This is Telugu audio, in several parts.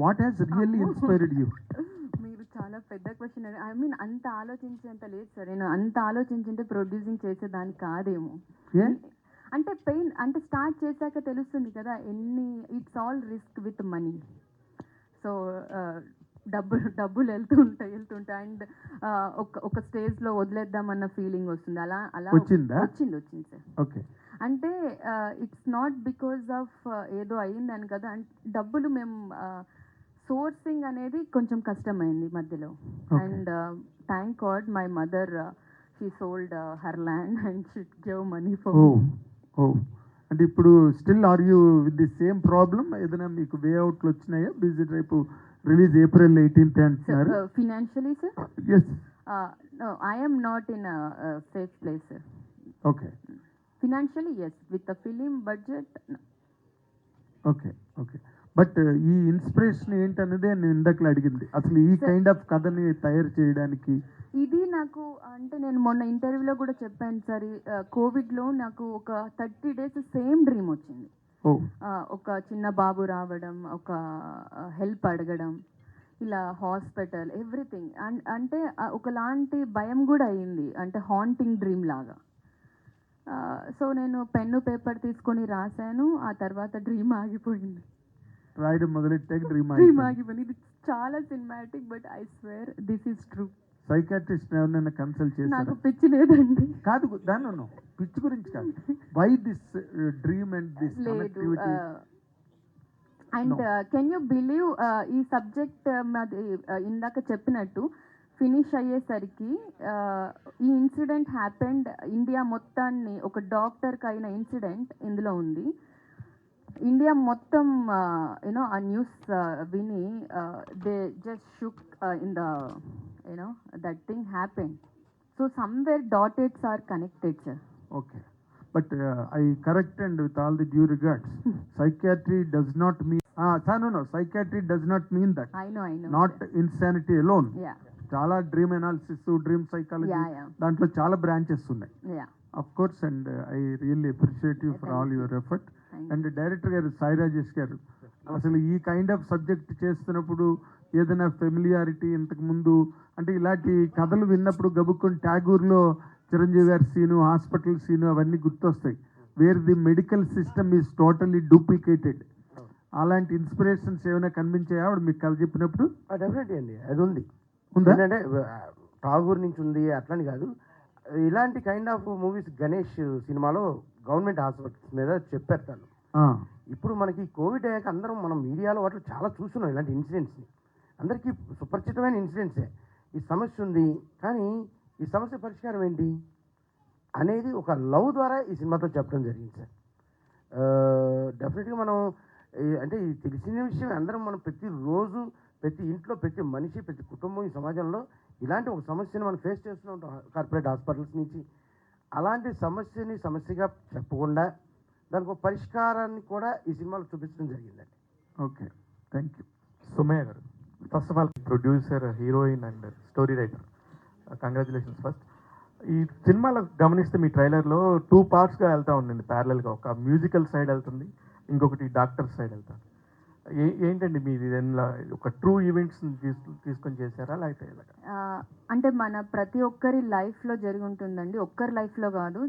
What has really inspired you? మీరు చాలా పెద్ద క్వశ్చన్. ఐ మీన్ అంత ఆలోచించేంత లేదు సార్. నేను అంత ఆలోచించుంటే ప్రొడ్యూసింగ్ చేసేదాన్ని కాదేమో. అంటే పెయిన్ అంటే స్టార్ట్ చేశాక తెలుస్తుంది కదా ఎన్ని. It's all risk with money. So డబ్బులు వెళ్తుంటాయి అండ్ ఒక స్టేజ్లో వదిలేద్దామన్న ఫీలింగ్ వస్తుంది. అలా వచ్చింది సార్. ఓకే. అంటే ఇట్స్ నాట్ బికాజ్ ఆఫ్ ఏదో అయ్యిందని కదా. డబ్బులు మేము సోర్సింగ్ అనేది కొంచెం కష్టమైంది మధ్యలో. And thank God my mother she sold her land and she give money for. అంటే ఇప్పుడు still are you with the same problem? ఏదైనా మీకు వే అవుట్లు వచ్చినాయా? బిజీ రేపు రిలీజ్ April 18th అంటున్నారు. Financially sir? Yes. No, I am not in a safe place, sir. Okay. Financially, yes. With the film budget, no. Okay. But ఈ ఇన్స్పిరేషన్ ఏంటనేదే నేను ఇందాకలు అడిగింది. అసలు ఈ కైండ్ ఆఫ్ కథని తయారు చేయడానికి ఇది నాకు అంటే నేను మొన్న ఇంటర్వ్యూలో కూడా చెప్పాను సార్. కోవిడ్లో నాకు ఒక 30 days సేమ్ డ్రీమ్ వచ్చింది. ఒక చిన్న బాబు రావడం, ఒక హెల్ప్ అడగడం, ఇలా హాస్పిటల్ ఎవ్రీథింగ్. అంటే ఒకలాంటి భయం కూడా అయింది, అంటే హాంటింగ్ డ్రీమ్ లాగా. సో నేను పెన్ను పేపర్ తీసుకొని రాశాను. ఆ తర్వాత డ్రీమ్ ఆగిపోయింది. రాయడం మొదలెట్టాక డ్రీమ్ ఆగిపోయింది. ఇది చాలా cinematic, but I swear this is true. Psychiatrist ఎవరైనా కన్సల్ట్ చేసి? నాకు పిచ్చి లేదండి. కాదు, దాని పిచ్చి గురించి కాదు. Why this dream and this connectivity? And can you believe ఈ సబ్జెక్ట్ మాది ఇందాక చెప్పినట్టు ఫినిష్ అయ్యేసరికి ఈ ఇన్సిడెంట్ హ్యాపెండ్ ఇండియా మొత్తాన్ని, ఒక డాక్టర్కి అయిన ఇన్సిడెంట్ ఇందులో ఉంది. ఇండియా మొత్తం యూనో ఆ న్యూస్ విని they just shook in the you know that thing happened. So somewhere dots are connected sir. Okay. But I correct, and with all the due regards, psychiatry does not mean psychiatry does not mean that. I know. Not insanity alone. Yeah. Chala dream analysis, dream psychology. Yeah. Dantlo chala branches unnai. Yeah. Of course, and I really appreciate you for all your effort. And director garu Sai Rajesh garu, అసలు ఈ కైండ్ ఆఫ్ సబ్జెక్ట్ చేస్తున్నప్పుడు ఏదైనా ఫెమిలియారిటీ ఇంతకు ముందు అంటే ఇలాంటి కథలు విన్నప్పుడు గబుక్కుని ట్యాగూర్లో చిరంజీవి గారి సీను, హాస్పిటల్ సీను అవన్నీ గుర్తొస్తాయి. Wear the medical system is totally duplicated. అలాంటి ఇన్స్పిరేషన్స్ ఏమైనా కనిపించాయా ఆవిడ మీకు కథ చెప్పినప్పుడు? డెఫినెట్లీ అండి, అది ఉంది. ఏంటంటే ఠాగూర్ నుంచి ఉంది అట్లని కాదు. ఇలాంటి కైండ్ ఆఫ్ మూవీస్ గణేష్ సినిమాలో గవర్నమెంట్ హాస్పిటల్స్ మీద చెప్పారు తను. ఇప్పుడు మనకి కోవిడ్ అయ్యాక అందరం మనం మీడియాలో వాటిలో చాలా చూస్తున్నాం ఇలాంటి ఇన్సిడెంట్స్ని. అందరికీ సుపరిచితమైన ఇన్సిడెంట్సే. ఈ సమస్య ఉంది, కానీ ఈ సమస్య పరిష్కారం ఏంటి అనేది ఒక లవ్ ద్వారా ఈ సినిమాతో చెప్పడం జరిగింది సార్. డెఫినెట్గా మనం అంటే ఇది తెలిసిన విషయం. అందరం మనం ప్రతిరోజు ప్రతి ఇంట్లో ప్రతి మనిషి ప్రతి కుటుంబం ఈ సమాజంలో ఇలాంటి ఒక సమస్యను మనం ఫేస్ చేస్తూ ఉంటాం కార్పొరేట్ హాస్పిటల్స్ నుంచి. అలాంటి సమస్యని సమస్యగా చెప్పకుండా దానికి ఒక పరిష్కారాన్ని కూడా ఈ సినిమాలో చూపించడం జరిగిందండి. Okay, thank you. సుమయ్య గారు, first of all producer, heroine and story writer, congratulations first. ఈ సినిమాలో గమనిస్తే మీ ట్రైలర్లో 2 partsగా వెళ్తూ ఉండింది ప్యారలల్గా. ఒక మ్యూజికల్ సైడ్ వెళ్తుంది, ఇంకొకటి డాక్టర్ సైడ్ వెళ్తాను. ఏంటండి మీది ఒక ట్రూ ఈవెంట్స్ తీసుకొని చేశారా లేకపోతే? అంటే మన ప్రతి ఒక్కరి లైఫ్లో జరిగి ఉంటుందండి. ఒక్కరి లైఫ్లో కాదు,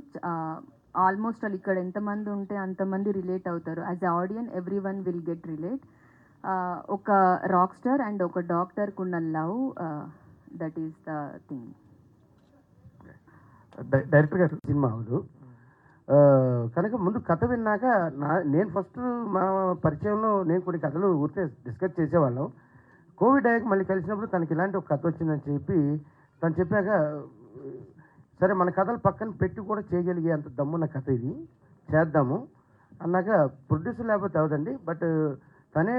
ఆల్మోస్ట్ వాళ్ళు ఇక్కడ ఎంతమంది ఉంటే అంతమంది రిలేట్ అవుతారు. As a audience every one will get relate. ఒక రాక్ స్టార్ అండ్ ఒక డాక్టర్కి ఉన్న love, that is the thing. Director గారు, సినిమా అవదు కనుక ముందు కథ విన్నాక నేను ఫస్ట్ మా పరిచయంలో నేను కొన్ని కథలు ఊరికే డిస్కస్ చేసేవాళ్ళం. కోవిడ్ అయ్యాక మళ్ళీ కలిసినప్పుడు తనకి ఇలాంటి ఒక కథ వచ్చిందని చెప్పి తను చెప్పాక, సరే మన కథలు పక్కన పెట్టి కూడా చేయగలిగే అంత దమ్మున్న కథ ఇది, చేద్దాము అన్నాక ప్రొడ్యూసర్ లేకపోతే అవదండి. బట్ తనే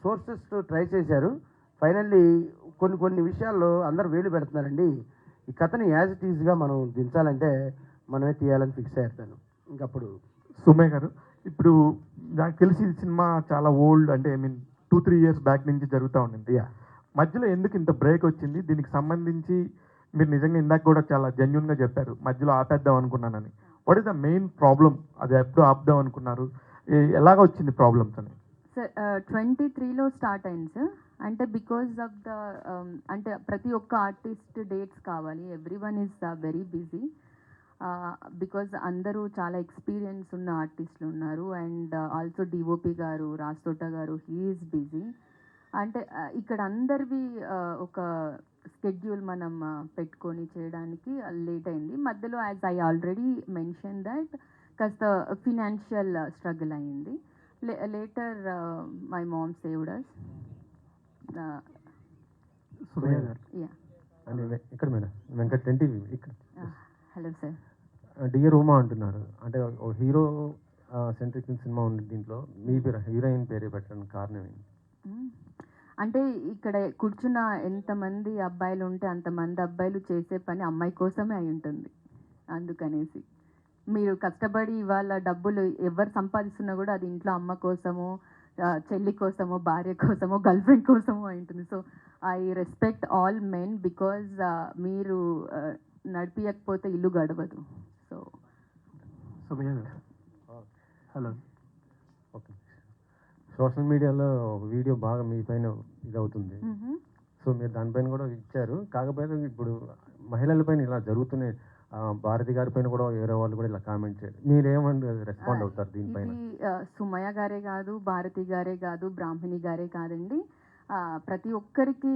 సోర్సెస్ ట్రై చేశారు. ఫైనల్లీ కొన్ని విషయాల్లో అందరు వేలు పెడుతున్నారండి. ఈ కథని యాజ్ ఇట్ ఈజ్గా మనం దించాలంటే మనమే తీయాలని ఫిక్స్ అయ్యాను. ఇంకప్పుడు సుమయ్య గారు, ఇప్పుడు నాకు తెలిసి ఈ సినిమా చాలా ఓల్డ్, అంటే ఐ మీన్ 2-3 years బ్యాక్ నుంచి జరుగుతూ ఉండింది. మధ్యలో ఎందుకు ఇంత బ్రేక్ వచ్చింది? దీనికి సంబంధించి మీరు నిజంగా ఇందాక కూడా చాలా జెన్యున్గా చెప్పారు, మధ్యలో ఆపేద్దాం అనుకున్నానని. What is the main problem? అది ఎప్పుడు ఆపుదాం అనుకున్నారు? ఎలాగ వచ్చింది ప్రాబ్లమ్స్ అని? సార్ 23లో స్టార్ట్ అయింది సార్. అంటే బికాజ్ ఆఫ్ ద అంటే ప్రతి ఒక్క ఆర్టిస్ట్ డేట్స్ కావాలి, every one is very busy because అందరూ చాలా ఎక్స్పీరియన్స్ ఉన్న ఆర్టిస్టులు ఉన్నారు. అండ్ ఆల్సో డిఓపి గారు, రాస్తోట గారు, హీఈస్ బిజీ. అంటే ఇక్కడ అందరివి ఒక స్కెడ్యూల్ మనం పెట్టుకొని చేయడానికి లేట్ అయింది. మధ్యలో as I already mention that కాస్త ఫినాన్షియల్ స్ట్రగుల్ అయింది. Later my mom saved us. Sumayya garu yeah, అంటే ఇక్కడ మేడం వెంకట్ ఎన్టీవీ ఇక్కడ హలో సార్. డియర్ ఉమా అంటున్నారు. అంటే ఒక హీరో సెంట్రిక్ సినిమా ఉంది, దీంట్లో మీ పేరు హీరోయిన్ పేరే పెట్టడానికి కారణం ఏంటి? అంటే ఇక్కడ కూర్చున్న ఎంతమంది అబ్బాయిలు ఉంటే అంతమంది అబ్బాయిలు చేసే పని అమ్మాయి కోసమే అయి ఉంటుంది. అందుకనేసి మీరు కష్టపడి ఇవాళ డబ్బులు ఎవరు సంపాదిస్తున్నా కూడా అది ఇంట్లో అమ్మ కోసమో, చెల్లి కోసమో, భార్య కోసమో, గర్ల్ ఫ్రెండ్ కోసమో అయి ఉంటుంది. So I respect all men because మీరు నడిపియకపోతే ఇల్లు గడవదు. సో సుమయ్య గారు హలో. ఓకే, సోషల్ మీడియాలో ఒక వీడియో బాగా మీ పైన ఇదవుతుంది. సో మీరు దానిపైన కూడా ఇచ్చారు. కాకపోతే ఇప్పుడు మహిళలపైన ఇలా జరుగుతున్నాయి, భారతి గారి పైన కూడా వేరే వాళ్ళు కూడా ఇలా కామెంట్ చేయరు, మీరేమంటే రెస్పాండ్ అవుతారు దీనిపైన? ఇది సుమయ్య గారే కాదు, భారతి గారే కాదు, బ్రాహ్మణి గారే కాదండి, ప్రతి ఒక్కరికి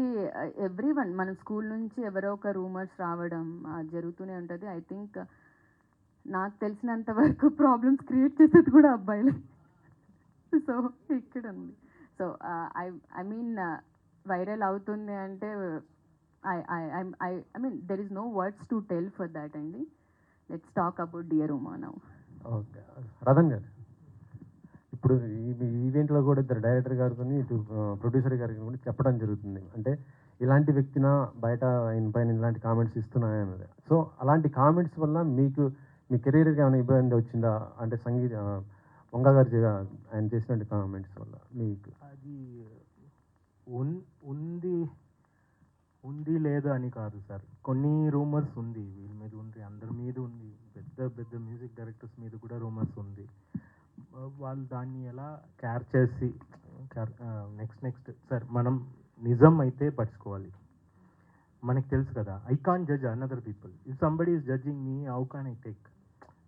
ఎవ్రీ వన్ మన స్కూల్ నుంచి ఎవరో ఒక రూమర్స్ రావడం జరుగుతూనే ఉంటుంది. ఐ థింక్ నాకు తెలిసినంత వరకు ప్రాబ్లమ్స్ క్రియేట్ చేసేది కూడా అబ్బాయిలే. సో ఇక్కడ ఉంది. సో ఐ మీన్ వైరల్ అవుతుంది అంటే I mean there is no words to tell for that అండి. Let's talk about Dear Uma now. Okay, Rathan garu ఇప్పుడు ఈ ఈవెంట్లో కూడా ఇద్దరు డైరెక్టర్ గారికి ఇటు ప్రొడ్యూసర్ గారికి కూడా చెప్పడం జరుగుతుంది, అంటే ఇలాంటి వ్యక్తిన బయట ఆయన పైన ఇలాంటి కామెంట్స్ ఇస్తున్నాయన్నది. సో అలాంటి కామెంట్స్ వల్ల మీకు మీ కెరీర్కి ఏమైనా ఇబ్బంది వచ్చిందా? అంటే సంగీత వంగ గారు ఆయన చేసినటువంటి కామెంట్స్ వల్ల మీకు అది ఉంది లేదు అని కాదు సార్, కొన్ని రూమర్స్ ఉంది, వీళ్ళ మీద ఉంది, అందరి మీద ఉంది, పెద్ద పెద్ద మ్యూజిక్ డైరెక్టర్స్ మీద కూడా రూమర్స్ ఉంది. వాళ్ళు దాన్ని ఎలా క్యార్ చేసి నెక్స్ట్ సార్ మనం నిజం అయితే పట్టుకోవాలి. మనకు తెలుసు కదా, I can't judge another people. If somebody is judging me, how can I take?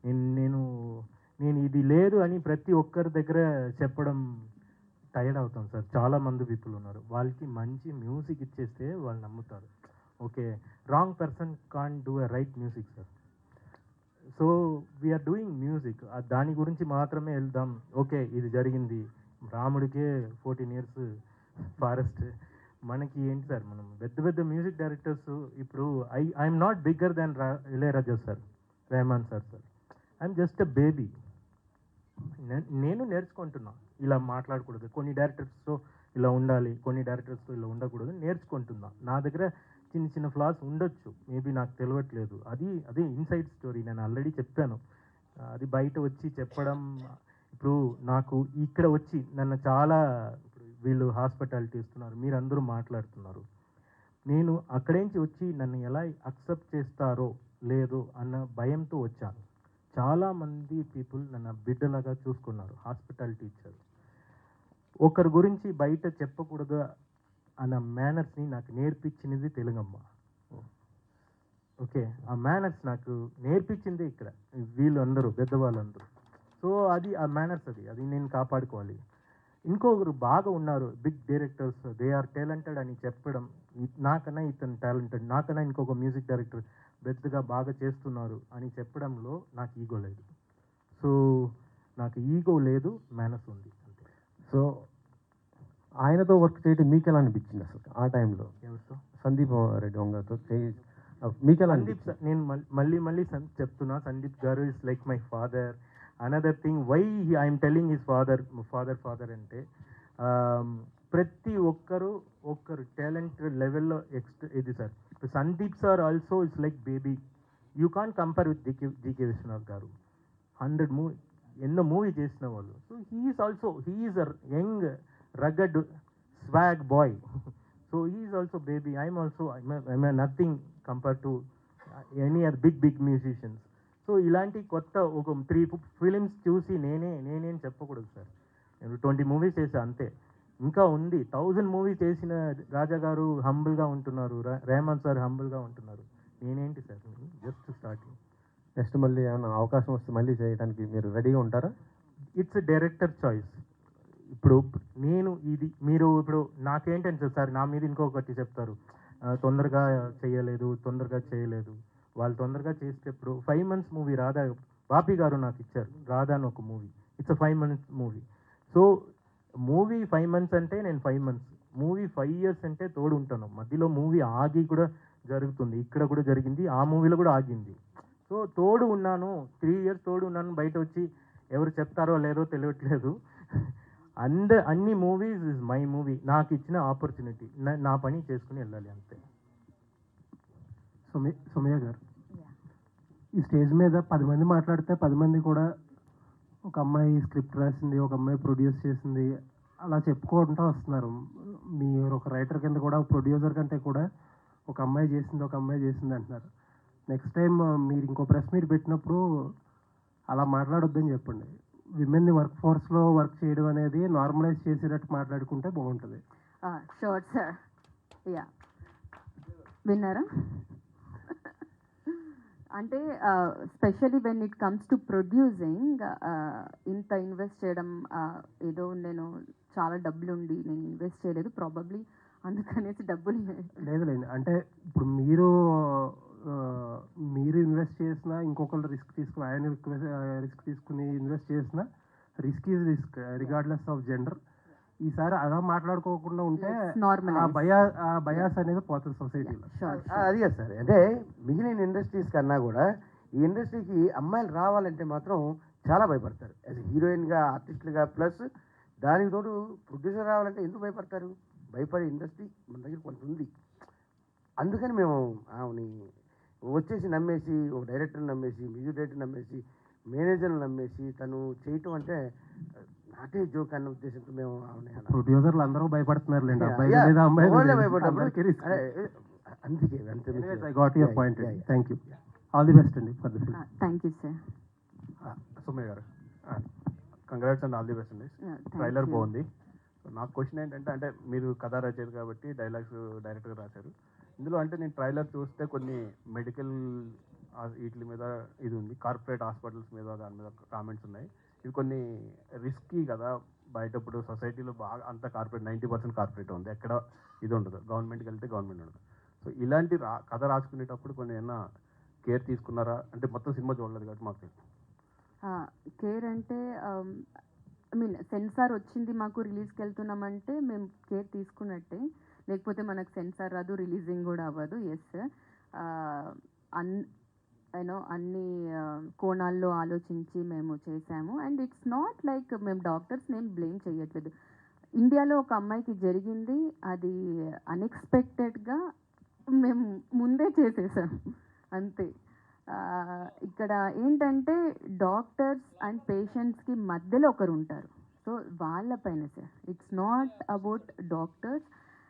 నేను ఇది లేదు అని ప్రతి ఒక్కరి దగ్గర చెప్పడం టైర్డ్ అవుతాం సార్. చాలా మంది పీపుల్ ఉన్నారు, వాళ్ళకి మంచి మ్యూజిక్ ఇచ్చేస్తే వాళ్ళు నమ్ముతారు. Okay, wrong person can do a right music sir. So we're doing music, దాని గురించి మాత్రమే వెళ్దాం. ఓకే, ఇది జరిగింది, రాముడికే 14 years ఫారెస్ట్, మనకి ఏంటి సార్? మనం పెద్ద పెద్ద మ్యూజిక్ డైరెక్టర్స్ ఇప్పుడు I'm not bigger than Ilaiyaraaja sir, Rahman sir. I'm just a baby. నేను నేర్చుకుంటున్నా ఇలా మాట్లాడకూడదు, కొన్ని డైరెక్టర్స్తో ఇలా ఉండాలి, కొన్ని డైరెక్టర్స్తో ఇలా ఉండకూడదు, నేర్చుకుంటున్నా. నా దగ్గర చిన్న చిన్న ఫ్లాస్ ఉండొచ్చు, మేబీ నాకు తెలియట్లేదు. అదే ఇన్సైడ్ స్టోరీ, నేను ఆల్రెడీ చెప్పాను. అది బయట వచ్చి చెప్పడం, ఇప్పుడు నాకు ఇక్కడ వచ్చి నన్ను చాలా ఇప్పుడు వీళ్ళు హాస్పిటాలిటీ ఇస్తున్నారు, మీరు అందరూ మాట్లాడుతున్నారు, నేను అక్కడేంచి వచ్చి నన్ను ఎలా అక్సెప్ట్ చేస్తారో లేదో అన్న భయంతో వచ్చాను. చాలామంది పీపుల్ నన్ను బిడ్డలాగా చూసుకున్నారు, హాస్పిటాలిటీ ఇచ్చారు. ఒకరి గురించి బయట చెప్పకూడదు అన్న మేనర్స్ని నాకు నేర్పించినది తెలుగమ్మ. ఓకే, ఆ మేనర్స్ నాకు నేర్పించిందే ఇక్కడ వీళ్ళు అందరూ, పెద్దవాళ్ళందరూ. సో అది ఆ మేనర్స్, అది నేను కాపాడుకోవాలి. ఇంకొకరు బాగా ఉన్నారు, big directors, they are talented అని చెప్పడం, నాకన్నా ఇతను టాలెంటెడ్, నాకన్నా ఇంకొక మ్యూజిక్ డైరెక్టర్ పెద్దగా బాగా చేస్తున్నారు అని చెప్పడంలో నాకు ఈగో లేదు. సో నాకు ఈగో లేదు, మేనర్స్ ఉంది అంతే. సో ఆయనతో వర్క్ చేయడం మీకు ఎలా అనిపించింది అసలు ఆ టైంలో? ఎవరితో? సందీప్ రెడ్డి వంగతో మీకు ఎలా సందీప్ సార్, నేను మళ్ళీ చెప్తున్నా, Sandeep garu is like my father. Another thing why I'm telling his father అంటే ప్రతి ఒక్కరు టాలెంట్ లెవెల్లో ఇది sir. Sandeep sir also is like baby. You can't compare with GK Viswanath garu. 100 movie ఎన్నో మూవీ చేసిన వాళ్ళు. So he is a young rugged swag boy. So he is also baby. I'm nothing compare to any other big musicians. So ఇలాంటి కొత్త ఒక 3 ఫిలిమ్స్ చూసి నేనేం చెప్పకూడదు సార్. నేను 20 మూవీస్ చేసా అంతే. ఇంకా ఉంది 1000 మూవీ చేసిన రాజా గారు హంబుల్గా ఉంటున్నారు, రెహమాన్ సార్ హంబుల్గా ఉంటున్నారు. నేనేంటి సార్ జస్ట్ స్టార్టింగ్. నెక్స్ట్ మళ్ళీ ఏమైనా అవకాశం వస్తే మళ్ళీ చేయడానికి మీరు రెడీగా ఉంటారా? It's director choice. ఇప్పుడు నేను ఇది మీరు ఇప్పుడు నాకేంటంటే సార్ నా మీద ఇంకొకటి చెప్తారు, తొందరగా చేయలేదు. వాళ్ళు తొందరగా చేసేటప్పుడు 5 months మూవీ రాధా బాపి గారు నాకు ఇచ్చారు, రాధా అని ఒక movie. It's 5 months movie. So movie 5 months అంటే నేను 5 months, మూవీ 5 years అంటే తోడు ఉంటాను. మధ్యలో మూవీ ఆగి కూడా జరుగుతుంది, ఇక్కడ కూడా జరిగింది, ఆ మూవీలో కూడా ఆగింది. సో తోడు ఉన్నాను, 3 years తోడు ఉన్నాను. బయట వచ్చి ఎవరు చెప్తారో లేదో తెలియట్లేదు. అన్ని మూవీస్ ఇస్ మై మూవీ. నాకు ఇచ్చిన ఆపర్చునిటీ, నా పని చేసుకుని వెళ్ళాలి అంతే. సౌమ్య గారు, ఈ స్టేజ్ మీద 10 మంది మాట్లాడితే 10 మంది కూడా ఒక అమ్మాయి స్క్రిప్ట్ రాసింది, ఒక అమ్మాయి ప్రొడ్యూస్ చేసింది అలా చెప్పుకుంటూ వస్తున్నారు. మీరు ఒక రైటర్ కింద కూడా ప్రొడ్యూసర్ కంటే కూడా ఒక అమ్మాయి చేసింది అంటున్నారు. నెక్స్ట్ టైం మీరు ఇంకో ప్రెస్ మీట్ పెట్టినప్పుడు అలా మాట్లాడొద్దని చెప్పండి. విమెన్ని వర్క్ ఫోర్స్లో వర్క్ చేయడం అనేది నార్మలైజ్ చేసేటట్టు మాట్లాడుకుంటే బాగుంటుంది. Sure sir. యా, విన్నారా? అంటే especially when it comes to producing, ఇంత ఇన్వెస్ట్ చేయడం, ఏదో నేను చాలా డబ్బులు ఉండి నేను ఇన్వెస్ట్ చేయలేదు, ప్రాబబ్లీ అందుకనేసి డబ్బులు లేదులేండి. అంటే ఇప్పుడు మీరు ఇన్వెస్ట్ చేసినా, ఇంకొకరు రిస్క్ తీసుకుని, ఆయన రిస్క్ తీసుకుని ఇన్వెస్ట్ చేసినా, risk is risk regardless of gender. ఈసారి అలా మాట్లాడుకోకుండా ఉంటే ఆ బయాస్ అనేది పోతుంది సొసైటీలో. అది కదా సార్, అంటే మిగిలిన ఇండస్ట్రీస్ కన్నా కూడా ఈ ఇండస్ట్రీకి అమ్మాయిలు రావాలంటే మాత్రం చాలా భయపడతారు. యాజ్ హీరోయిన్గా, ఆర్టిస్టులుగా, ప్లస్ దానికి తోడు ప్రొడ్యూసర్ రావాలంటే ఎందుకు భయపడతారు? భయపడే ఇండస్ట్రీ మన దగ్గర కొంత ఉంది. అందుకని మేము ఆమెని వచ్చేసి నమ్మేసి, ఒక డైరెక్టర్ని నమ్మేసి, మ్యూజిక్ డైరెక్టర్ నమ్మేసి, మేనేజర్ని నమ్మేసి తను చేయటం అంటే నాటే జోక్ అన్న ఉద్దేశంతో మేము ప్రొడ్యూసర్లు అందరూ భయపడుతున్నారు. అందుకే I got your point. Thank you. All the best అండి for the film. Thank you sir. Soumya garu, congrats and all the best అండి. ట్రైలర్ బాగుంది. నాకు క్వశ్చన్ ఏంటంటే, అంటే మీరు కథ రచయిత కాబట్టి డైలాగ్స్ డైరెక్ట్గా రాశారు ఇందులో. అంటే నేను ట్రైలర్ చూస్తే కొన్ని మెడికల్ వీటి మీద ఇది ఉంది, కార్పొరేట్ హాస్పిటల్స్ మీద దాని మీద కామెంట్స్ ఉన్నాయి. ఇవి కొన్ని రిస్కీ కదా, బయట ఇప్పుడు సొసైటీలో బాగా అంత కార్పొరేట్, 90% కార్పొరేట్ ఉంది, ఎక్కడ ఇది ఉండదు. గవర్నమెంట్కి వెళ్తే గవర్నమెంట్ ఉండదు. సో ఇలాంటి కథ రాసుకునేటప్పుడు కొన్ని ఏమైనా కేర్ తీసుకున్నారా? అంటే మొత్తం సినిమా చూడలేదు కాబట్టి మాకు తెలుసు. కేర్ అంటే ఐ మీన్ సెన్సార్ వచ్చింది, మాకు రిలీజ్కి వెళ్తున్నామంటే మేము కేర్ తీసుకున్నట్టే. లేకపోతే మనకు సెన్సార్ రాదు, రిలీజింగ్ కూడా అవ్వదు. ఎస్, అన్ని కోణాల్లో ఆలోచించి మేము చేసాము. అండ్ ఇట్స్ నాట్ లైక్ మేము డాక్టర్స్ నేను బ్లేమ్ చేయట్లేదు. ఇండియాలో ఒక అమ్మాయికి జరిగింది, అది అన్ఎక్స్పెక్టెడ్గా మేము ముందే చేసేసాం అంతే. ఇక్కడ ఏంటంటే డాక్టర్స్ అండ్ పేషెంట్స్కి మధ్యలో ఒకరు ఉంటారు. సో వాళ్ళపైన sir, it's not about doctors.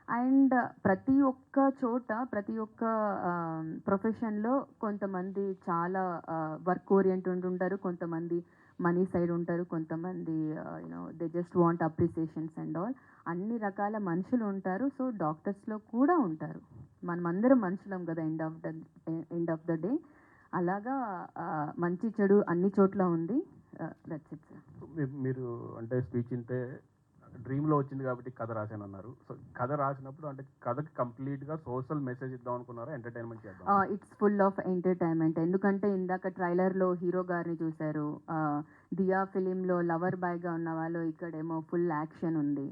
And ప్రతి ఒక్క చోట, ప్రతి ఒక్క ప్రొఫెషన్లో కొంతమంది చాలా వర్క్ ఓరియంటెడ్ ఉంటారు, కొంతమంది మనీ సైడ్ ఉంటారు, కొంతమంది they just want appreciations and all. అన్ని రకాల మనుషులు ఉంటారు. సో డాక్టర్స్లో కూడా ఉంటారు. మనమందరం మనుషులం కదా ఎండ్ ఆఫ్ ద డే. అలాగా మంచి చెడు అన్ని చోట్ల ఉంది. That's it sir. మీరు అంటే స్పీచ్ ఇంటే డ్రీమ్లో వచ్చింది కాబట్టి కథ రాశాను అన్నారు. సో కథ రాసినప్పుడు అంటే కథకి కంప్లీట్గా సోషల్ మెసేజ్ ఇద్దాం అనుకున్నారా, ఎంటర్టైన్మెంట్ చేద్దాం? It's full of entertainment. ఎందుకంటే ఇందాక ట్రైలర్లో హీరో గారిని చూశారు, దియా ఫిలింలో లవర్ బాయ్గా ఉన్న వాళ్ళు, ఇక్కడేమో ఫుల్ యాక్షన్ ఉంది.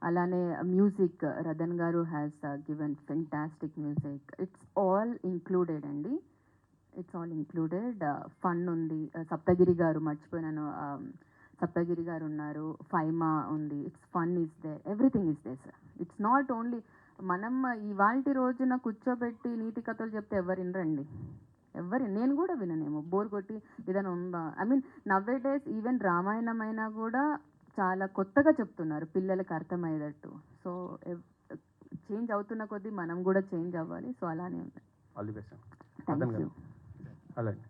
అలానే మ్యూజిక్, రతన్ గారు has given fantastic music. It's all included అండి, ఇట్స్ ఆల్ ఇంక్లూడెడ్. ఫన్ ఉంది. సప్తగిరి గారు మర్చిపోయినాను, సప్తగిరి గారు ఉన్నారు, ఫైమా ఉంది. It's fun is they, everything is they sir. It's not only మనం ఇవాల్టి రోజున కూర్చోబెట్టి నీతి కథలు చెప్తే ఎవరు వినరండి, నేను కూడా విననేమో, బోర్ కొట్టి ఏదైనా ఉందా. ఐ మీన్ నవ్వే డేస్ ఈవెన్ రామాయణం అయినా కూడా చాలా కొత్తగా చెప్తున్నారు పిల్లలకు అర్థమయ్యేటట్టు. సో చేంజ్ అవుతున్న కొద్దీ మనం కూడా చేంజ్ అవ్వాలి. సో అలానే ఉంది. All the best. Thank you. అలాగే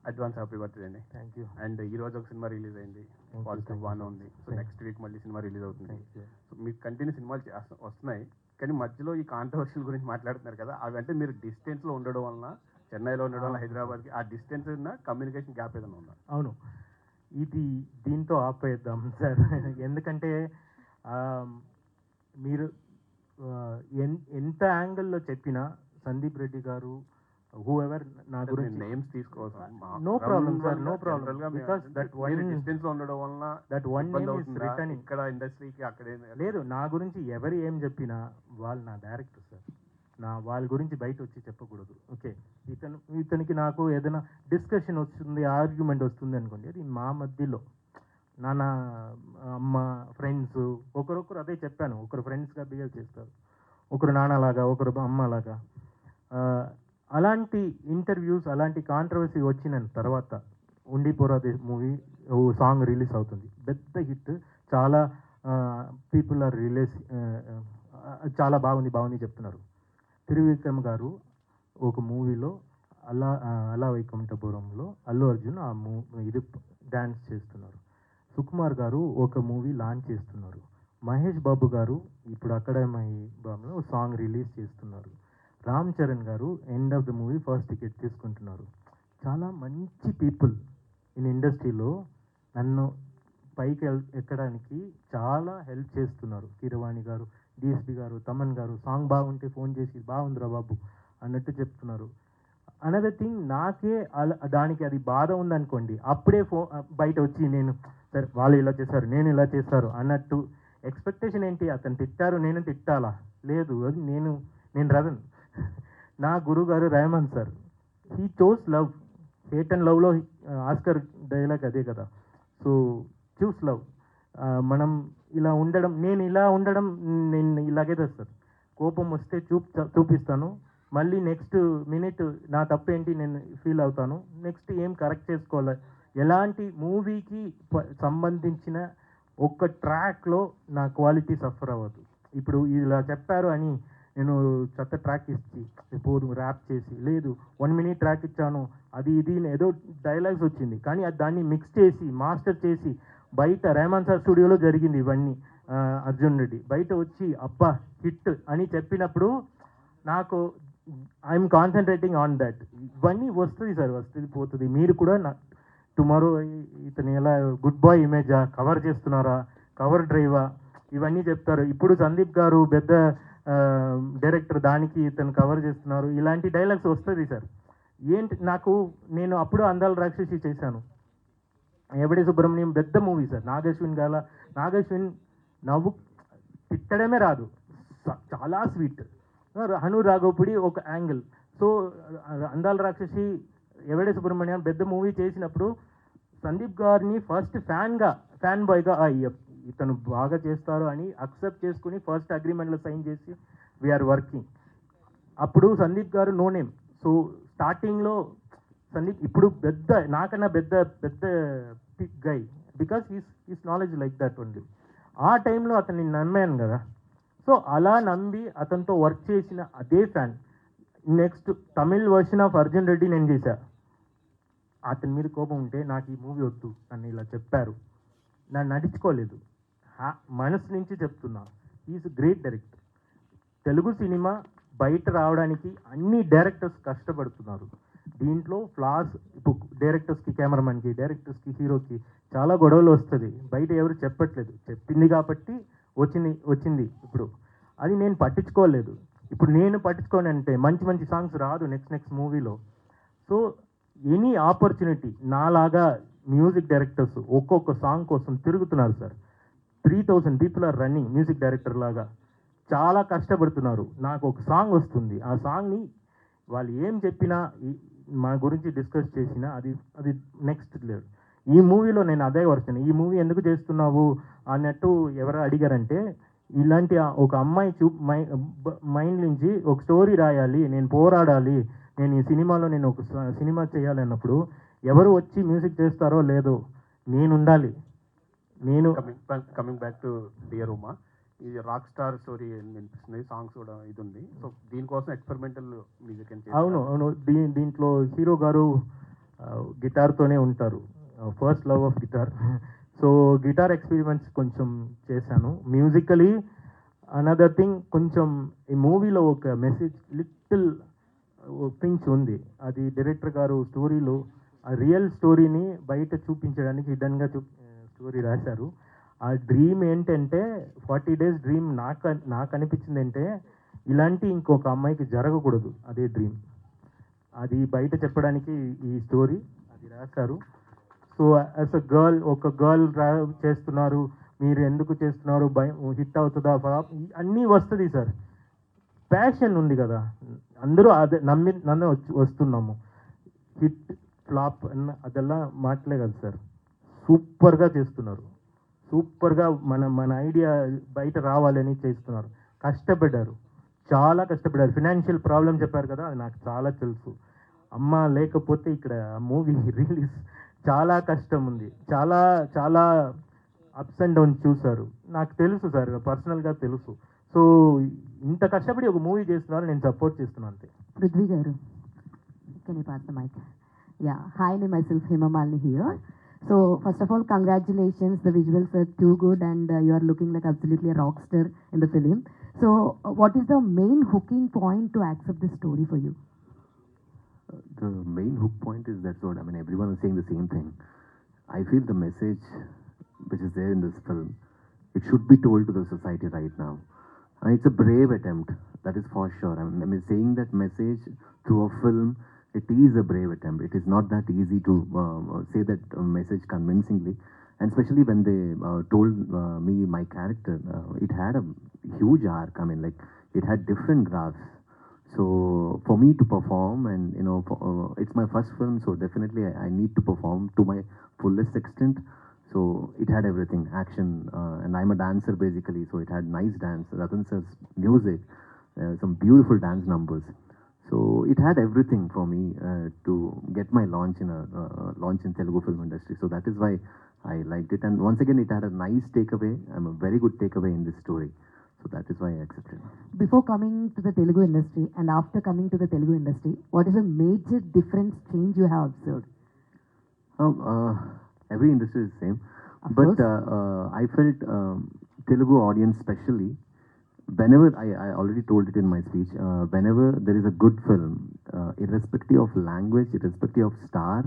అడ్వాన్స్ హ్యాపీ బర్త్డే అండి. Thank you. అండ్ ఈ రోజు ఒక సినిమా రిలీజ్ అయింది, పాజిటివ్ బాగానే ఉంది. సో నెక్స్ట్ వీక్ మళ్ళీ సినిమా రిలీజ్ అవుతుంది. సో మీకు కంటిన్యూ సినిమాలు వస్తున్నాయి, కానీ మధ్యలో ఈ కాంట్రవర్షియల్ గురించి మాట్లాడుతున్నారు కదా, అవి అంటే మీరు డిస్టెన్స్లో ఉండడం వలన, చెన్నైలో ఉండడం వల్ల హైదరాబాద్కి ఆ డిస్టెన్స్ ఉన్న కమ్యూనికేషన్ గ్యాప్ ఏదైనా ఉందా? అవును, ఇది దీంతో ఆపేద్దాం సార్. ఎందుకంటే మీరు ఎంత యాంగిల్లో చెప్పినా సందీప్ రెడ్డి గారు హూ ఎవర్ నా గురించి నేమ్స్ తీసుకోవాలి, no problem sir, no problem. Because that one distance లో ఉండడం వలన that one name is returning. ఇక్కడ ఇండస్ట్రీకి అక్కడే లేదు, నా గురించి ఎవరు ఏం చెప్పినా వాళ్ళు నా డైరెక్టర్ సార్, వాళ్ళ గురించి బయట వచ్చి చెప్పకూడదు. ఓకే, ఇతనికి నాకు ఏదైనా డిస్కషన్ వస్తుంది, ఆర్గ్యుమెంట్ వస్తుంది అనుకోండి, అది మా మధ్యలో నాన్న అమ్మ ఫ్రెండ్స్ ఒకరొకరు అదే చెప్పాను, ఒకరు ఫ్రెండ్స్గా బిహేవ్ చేస్తారు, ఒకరు నాన్నలాగా ఒకరు అమ్మలాగా. అలాంటి ఇంటర్వ్యూస్, అలాంటి కాంట్రవర్సీ వచ్చిన తర్వాత ఉండిపోరాది మూవీ సాంగ్ రిలీజ్ అవుతుంది, పెద్ద హిట్, చాలా పీపుల్ ఆర్ రిలీజ్, చాలా బాగుంది చెప్తున్నారు. త్రివిక్రమ్ గారు ఒక మూవీలో అలా వైకుంఠపురంలో అల్లు అర్జున్ ఇది డ్యాన్స్ చేస్తున్నారు. సుకుమార్ గారు ఒక మూవీ లాంచ్ చేస్తున్నారు. మహేష్ బాబు గారు ఇప్పుడు అకాడమీ బాబులో సాంగ్ రిలీజ్ చేస్తున్నారు. రామ్ చరణ్ గారు end of the movie first ticket తీసుకుంటున్నారు. చాలా మంచి పీపుల్ ఇన్ ఇండస్ట్రీలో నన్ను పైకి ఎక్కడానికి చాలా హెల్ప్ చేస్తున్నారు. కీరవాణి గారు, డిఎస్పి గారు, తమన్ గారు సాంగ్ బాగుంటే ఫోన్ చేసి బాగుందిరా బాబు అన్నట్టు చెప్తున్నారు. అనదర్ థింగ్, నాకే దానికి అది బాధ ఉందనుకోండి, అప్పుడే బయట వచ్చి నేను సరే వాళ్ళు ఇలా చేశారు నేను ఇలా చేశారు అన్నట్టు ఎక్స్పెక్టేషన్ ఏంటి? అతను తిట్టారు నేను తిట్టాలా? లేదు, అది నేను రదన్. నా గురువు గారు Rahman sir, he chose love. Hate and లవ్లో ఆస్కర్ డైలాగ్ అదే కదా. So choose love. మనం ఇలా ఉండడం, నేను ఇలాగే తెస్తాను. కోపం వస్తే చూపిస్తాను, మళ్ళీ నెక్స్ట్ మినిట్ నా తప్పేంటి నేను ఫీల్ అవుతాను, నెక్స్ట్ ఏం కరెక్ట్ చేసుకోవాలి. ఎలాంటి మూవీకి సంబంధించిన ఒక్క ట్రాక్లో నా క్వాలిటీ సఫర్ అవ్వదు. ఇప్పుడు ఇలా చెప్పారు అని నేను చెత్త ట్రాక్ ఇచ్చి పోదు ర్యాప్ చేసి, లేదు 1 minute ట్రాక్ ఇచ్చాను, అది ఇది ఏదో డైలాగ్స్ వచ్చింది, కానీ దాన్ని మిక్స్ చేసి మాస్టర్ చేసి బయట రెహమాన్ సార్ స్టూడియోలో జరిగింది ఇవన్నీ. అర్జున్ రెడ్డి బయట వచ్చి అబ్బా హిట్ అని చెప్పినప్పుడు నాకు ఐఎమ్ కాన్సన్ట్రేటింగ్ ఆన్ దట్. ఇవన్నీ వస్తుంది సార్, వస్తుంది పోతుంది. మీరు కూడా టుమారో ఇతను ఎలా గుడ్ బాయ్ ఇమేజా, కవర్ చేస్తున్నారా, కవర్ డ్రైవా, ఇవన్నీ చెప్తారు. ఇప్పుడు సందీప్ గారు పెద్ద డైరెక్టర్, దానికి ఇతను కవర్ చేస్తున్నారు, ఇలాంటి డైలాగ్స్ వస్తుంది సార్. ఏంటి నేను అప్పుడు అందాల రాక్షసి చేశాను, ఎవడే సుబ్రహ్మణ్యం పెద్ద మూవీ సార్. నాగశ్విన్ నవ్వు తిట్టడమే రాదు, చాలా స్వీట్. హను రాఘవపుడి ఒక యాంగిల్. సో అందాల రాక్షసి, ఎవడే సుబ్రహ్మణ్యం పెద్ద మూవీ చేసినప్పుడు సందీప్ గారిని ఫస్ట్ ఫ్యాన్ బాయ్గా ఇతను బాగా చేస్తారు అని అక్సెప్ట్ చేసుకుని ఫస్ట్ అగ్రిమెంట్లో సైన్ చేసి వీఆర్ వర్కింగ్. అప్పుడు సందీప్ గారు నో నేమ్. సో స్టార్టింగ్లో సందీప్ ఇప్పుడు నాకన్నా పెద్ద guy, because he's knowledge like that only. ఆ టైంలో అతన్ని నమ్మాను కదా. సో అలా నమ్మి అతనితో వర్క్ చేసిన అదే fan. Next Tamil version of Arjun Reddy నేను చేశా. అతని మీద కోపం ఉంటే నాకు ఈ మూవీ వద్దు నన్ను ఇలా చెప్పారు, నన్ను నడుచుకోలేదు, మనసు నుంచి చెప్తున్నా. Is great director. Telugu cinema బయట రావడానికి అన్ని డైరెక్టర్స్ కష్టపడుతున్నారు. దీంట్లో ఫ్లాస్ ఇప్పుడు డైరెక్టర్స్కి, కెమెరామెన్కి, డైరెక్టర్స్కి, హీరోకి చాలా గొడవలు వస్తుంది, బయట ఎవరు చెప్పట్లేదు. చెప్పింది కాబట్టి వచ్చింది. ఇప్పుడు అది నేను పట్టించుకోలేదు. ఇప్పుడు నేను పట్టించుకోని అంటే మంచి సాంగ్స్ రాదు నెక్స్ట్ మూవీలో. సో ఎనీ ఆపర్చునిటీ, నాలాగా మ్యూజిక్ డైరెక్టర్స్ ఒక్కొక్క సాంగ్ కోసం తిరుగుతున్నారు sir. 3000 people are running music director లాగా, చాలా కష్టపడుతున్నారు. నాకు ఒక సాంగ్ వస్తుంది, ఆ సాంగ్ని వాళ్ళు ఏం చెప్పినా మా గురించి డిస్కస్ చేసినా అది నెక్స్ట్ లేదు. ఈ మూవీలో నేను అదే వర్షన్, ఈ మూవీ ఎందుకు చేస్తున్నావు అన్నట్టు ఎవరు అడిగారంటే, ఇలాంటి ఒక అమ్మాయి మైండ్ నుంచి ఒక స్టోరీ రాయాలి, నేను పోరాడాలి, నేను ఈ సినిమాలో నేను ఒక సినిమా చేయాలి అన్నప్పుడు ఎవరు వచ్చి మ్యూజిక్ చేస్తారో లేదో నేను ఉండాలి. Coming back to dear Uma, ఇది రాక్ స్టార్ స్టోరీ వినిపిస్తుంది, సాంగ్స్ కూడా ఇది ఉంది. సో దీనికోసం ఎక్స్పెరిమెంటల్ మ్యూజిక్. అవును, దీంట్లో హీరో గారు గిటార్తోనే ఉంటారు, first love of guitar. So guitar experiments కొంచెం చేశాను. మ్యూజికలీ అనదర్ థింగ్, కొంచెం ఈ మూవీలో ఒక మెసేజ్ లిటిల్ పించ్ ఉంది. అది డైరెక్టర్ గారు స్టోరీలో ఆ రియల్ స్టోరీని బయట చూపించడానికి హిడన్గా స్టోరీ రాశారు. ఆ డ్రీమ్ ఏంటంటే 40 days డ్రీమ్. నాకు అనిపించింది అంటే ఇలాంటి ఇంకొక అమ్మాయికి జరగకూడదు, అదే డ్రీమ్. అది బయట చెప్పడానికి ఈ స్టోరీ అది రాశారు. సో యాజ్ అ గర్ల్, ఒక గర్ల్ చేస్తున్నారు, మీరు ఎందుకు చేస్తున్నారు, హిట్ అవుతుందా, అన్నీ వస్తుంది సార్. ప్యాషన్ ఉంది కదా, అందరూ అదే నన్ను వస్తున్నాము. హిట్ ఫ్లాప్ అన్న అదెల్లా మాటలే కదా సార్. సూపర్గా చేస్తున్నారు, సూపర్గా మన ఐడియా బయట రావాలని చేస్తున్నారు. కష్టపడ్డారు, చాలా కష్టపడ్డారు. ఫినాన్షియల్ ప్రాబ్లం చెప్పారు కదా, అది నాకు చాలా తెలుసు. అమ్మ లేకపోతే ఇక్కడ మూవీ రిలీజ్ చాలా కష్టం ఉంది. చాలా చాలా అప్స్ అండ్ డౌన్స్ చూశారు, నాకు తెలుసు సార్, పర్సనల్గా తెలుసు. సో ఇంత కష్టపడి ఒక మూవీ చేస్తున్నారు, నేను సపోర్ట్ చేస్తున్నాను అంతే. Prithvi garu, can you pass the mic? Yeah, hi, myself Hema Malini here. So first of all, congratulations, the visuals are too good and you are looking like absolutely a rock star in the film. So what is the main hooking point to accept this story for you? The main hook point is that's what, I mean, everyone is saying the same thing. I feel the message which is there in this film, it should be told to the society right now. It's a brave attempt, that is for sure. I mean, saying that message through a film, it is a brave attempt. It is not that easy to say that message convincingly. And especially when they told me my character, it had a huge arc. I mean, like, it had different graphs. So for me to perform, and you know, it's my first film, so definitely I need to perform to my fullest extent. So it had everything, action, and I'm a dancer basically, so it had nice dance, Ratan sir's music, some beautiful dance numbers. So it had everything for me to get my launch in Telugu film industry. So that is why I liked it, and once again it had a nice takeaway. I'm a very good takeaway in this story. So that is why I accepted. Before coming to the Telugu industry and after coming to the Telugu industry, what is a major difference, change you have observed? Every industry is the same, Of but course. I felt Telugu audience specially, whenever I already told it in my speech, whenever there is a good film, irrespective of language, irrespective of star,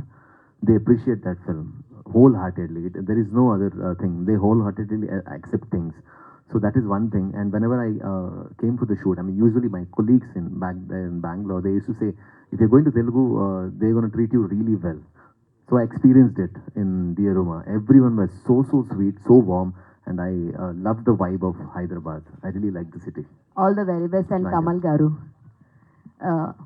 they appreciate that film wholeheartedly. There is no other thing. They wholeheartedly accept things. So that is one thing. And whenever I came for the shoot, I mean, usually my colleagues back there in Bangalore, they used to say, if you're going to Telugu, they're going to treat you really well. So I experienced it in Dear Roma. Everyone was so sweet, so warm, and I loved the vibe of Hyderabad. I really liked the city. All the very best. And Thank you. Kamal garu,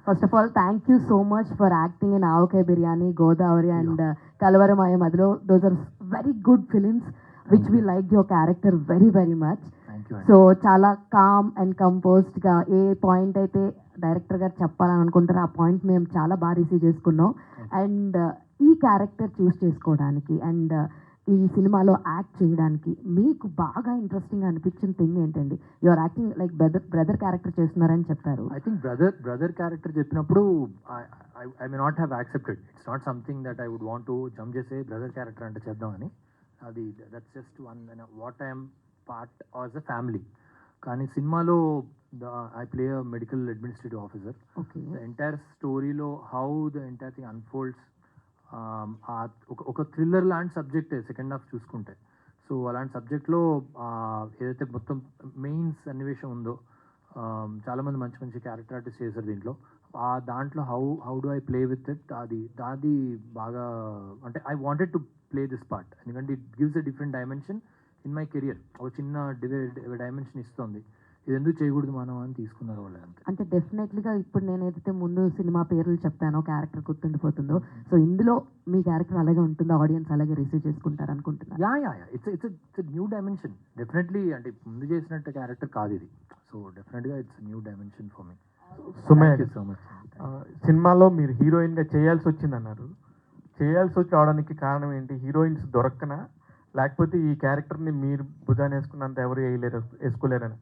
first of all, thank you so much for acting in Aokai Biryani, Godavari and Kalavaramaya Madlo. Those are very good films which we liked your character very, very much. Thank you. So చాలా కామ్ అండ్ కంపోజ్డ్గా ఏ పాయింట్ అయితే డైరెక్టర్ గారు చెప్పాలని అనుకుంటారో ఆ పాయింట్ మేము చాలా బాగా రిసీవ్ చేసుకున్నాం. అండ్ ఈ క్యారెక్టర్ చూస్ చేసుకోవడానికి అండ్ ఈ సినిమాలో యాక్ట్ చేయడానికి మీకు బాగా ఇంట్రెస్టింగ్ అనిపించిన థింగ్ ఏంటండి? Your acting like brother character చేస్తున్నారని చెప్పారు. I think brother character చెప్పినప్పుడు I may not have accepted. It's not something that I would want to jump చేసే brother character అంటే చేద్దామని. అది that's just one, you know, what I am part as a family. కానీ సినిమాలో I play a medical administrative officer. Okay. The entire storyలో how the entire thing unfolds, ఒక థ్రిల్లర్ లాంటి సబ్జెక్టే సెకండ్ హాఫ్ చూసుకుంటే. సో అలాంటి సబ్జెక్ట్లో ఏదైతే మొత్తం మెయిన్ సన్నివేశం ఉందో, చాలామంది మంచి మంచి క్యారెక్టర్ ఆర్టిస్ట్ చేశారు దీంట్లో. దాంట్లో how do I play with it, అది బాగా, అంటే I wanted to play this part, ఎందుకంటే it gives a different dimension in my career. ఒక చిన్న డైమెన్షన్ ఇస్తుంది. ఇది ఎందుకు చేయకూడదు మనం అని తీసుకున్నారు వాళ్ళు అంతే. అంటే డెఫినెట్లీగా ఇప్పుడు నేను ఏదైతే ముందు సినిమా పేర్లు చెప్పానో క్యారెక్టర్ గుర్తుండిపోతుందో, సో ఇందులో మీ క్యారెక్టర్ అలాగే ఉంటుందో, ఆడియన్స్ అలాగే రిసీవ్ చేసుకుంటారు అనుకుంటున్నారు. Yeah it's new dimension definitely. అంటే ముందు చేసినట్టు క్యారెక్టర్ కాదు ఇది. సో డెఫినెట్గా it's new dimension for me. Sumayya so much. సినిమాలో మీరు హీరోయిన్గా చేయాల్సి వచ్చిందన్నారు. చేయాల్సి వచ్చి రావడానికి కారణం ఏంటి? హీరోయిన్స్ దొరక్కనా, లేకపోతే ఈ క్యారెక్టర్ని మీరు భుజాన్ని వేసుకున్నంత ఎవరు వేసుకోలేరని?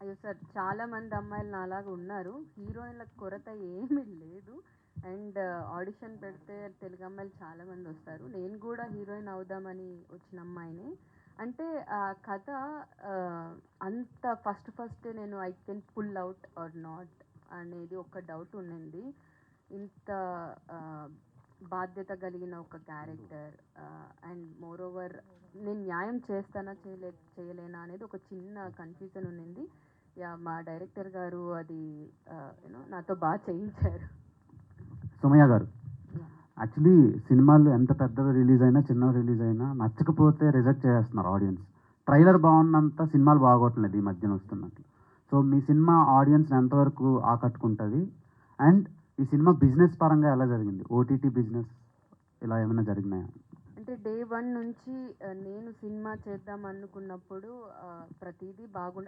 అయ్యో సార్, చాలా మంది అమ్మాయిలు నాలాగా ఉన్నారు. హీరోయిన్ల కొరత ఏమీ లేదు. అండ్ ఆడిషన్ పెడితే తెలుగు అమ్మాయిలు చాలామంది వస్తారు. నేను కూడా హీరోయిన్ అవుదామని వచ్చిన అమ్మాయిని. అంటే ఆ కథ అంత ఫస్ట్ నేను I can pull out or not అనేది ఒక డౌట్ ఉండింది. ఇంత బాధ్యత కలిగిన ఒక క్యారెక్టర్ అండ్ మోర్ ఓవర్ నేను న్యాయం చేస్తానా చేయలేనా అనేది ఒక చిన్న కన్ఫ్యూజన్ ఉండింది. మా డైరెక్టర్ గారు అది నాతో బాగా చేయించారు. సోమయ్య గారు, యాక్చువల్లీ సినిమాలు ఎంత పెద్దవి రిలీజ్ అయినా చిన్నవి రిలీజ్ అయినా నచ్చకపోతే రిజెక్ట్ చేస్తున్నారు ఆడియన్స్. ట్రైలర్ బాగున్నంత సినిమాలు బాగోట్లేదు ఈ మధ్యన వస్తున్నట్లు. సో మీ సినిమా ఆడియన్స్ ఎంతవరకు ఆకట్టుకుంటుంది? అండ్ ఈ సినిమా బిజినెస్ పరంగా ఎలా జరిగింది? ఓటీటీ బిజినెస్ ఇలా ఏమైనా జరిగినాయా? అంటే డే 1 నుంచి నేను సినిమా చేద్దాం అనుకున్నప్పుడు ప్రతిదీ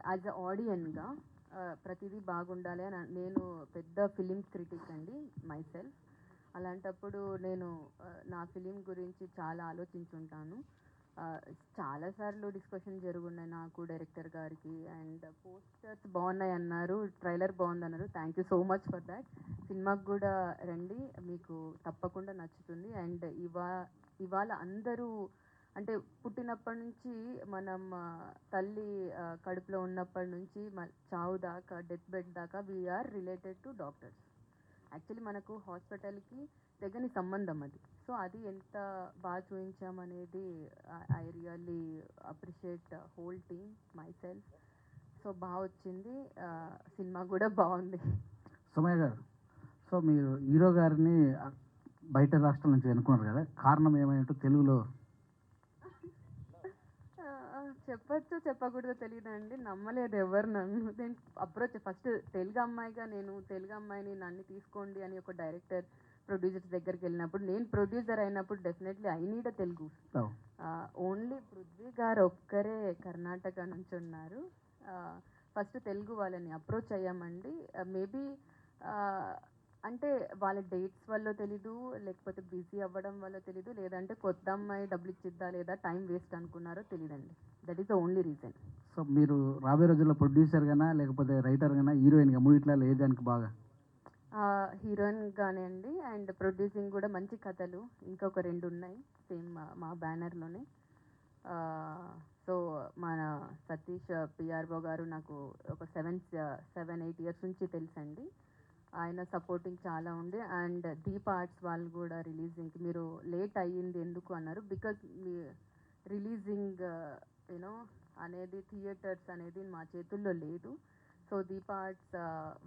యాజ్ అ ఆడియన్గా ప్రతిదీ బాగుండాలి అని నేను పెద్ద ఫిలిం క్రిటిక్ అండి మైసెల్ఫ్. అలాంటప్పుడు నేను నా ఫిలిం గురించి చాలా ఆలోచించుంటాను. చాలాసార్లు డిస్కషన్ జరుగున్నాయి నాకు డైరెక్టర్ గారికి. అండ్ పోస్టర్స్ బాగున్నాయి అన్నారు, ట్రైలర్ బాగుందన్నారు. Thank you so much for that. సినిమాకి కూడా రండి, మీకు తప్పకుండా నచ్చుతుంది. అండ్ ఇవాళ అందరూ అంటే పుట్టినప్పటి నుంచి మనం తల్లి కడుపులో ఉన్నప్పటి నుంచి చావు దాకా డెత్ బెడ్ దాకా we are related to doctors. Actually మనకు హాస్పిటల్కి తెగని సంబంధం అది. సో అది ఎంత బాగా చూపించామనేది I really appreciate whole team myself. So బాగా వచ్చింది, సినిమా కూడా బాగుంది. సోమయ్య గారు, సో మీరు హీరో గారిని బయట రాష్ట్రం నుంచి అనుకున్నారు కదా, కారణం ఏమైనా తెలుగులో చెప్పచ్చో చెప్పకూడదో తెలియదండి. నమ్మలేదు ఎవరు నన్ను. నేను అప్రోచ్ ఫస్ట్ తెలుగు అమ్మాయిగా నేను తెలుగు అమ్మాయిని నన్ను తీసుకోండి అని ఒక డైరెక్టర్ ప్రొడ్యూసర్స్ దగ్గరికి వెళ్ళినప్పుడు, నేను ప్రొడ్యూసర్ అయినప్పుడు definitely I need a Telugu. Only Prithvi గారు ఒక్కరే కర్ణాటక నుంచి ఉన్నారు. ఫస్ట్ తెలుగు వాళ్ళని అప్రోచ్ అయ్యామండి. మేబీ అంటే వాళ్ళ డేట్స్ వల్ల తెలీదు, లేకపోతే బిజీ అవ్వడం వల్ల తెలీదు, లేదంటే కొత్త అమ్మాయి డబ్బులు ఇచ్చిద్దా లేదా టైం వేస్ట్ అనుకున్నారో తెలియదండి. That is the only reason. So మీరు రాబోయే రోజుల్లో ప్రొడ్యూసర్ గానా లేకపోతే రైటర్ గానా హీరోయిన్గా మూడిట్లలో ఏ దానికి బాగా? హీరోయిన్ గానే అండి. అండ్ ప్రొడ్యూసింగ్ కూడా మంచి కథలు ఇంకొక 2 ఉన్నాయి సేమ్ మా బ్యానర్లోనే. సో మన సతీష్ పిఆర్ఓ గారు నాకు ఒక 7-8 ఇయర్స్ నుంచి తెలుసండి. ఆయన సపోర్టింగ్ చాలా ఉంది. అండ్ దీప్ ఆర్ట్స్ వాళ్ళు కూడా రిలీజింగ్కి మీరు లేట్ అయ్యింది ఎందుకు అన్నారు. బికాజ్ మీ రిలీజింగ్ అనేది థియేటర్స్ అనేది మా చేతుల్లో లేదు. సో దీప్ ఆర్ట్స్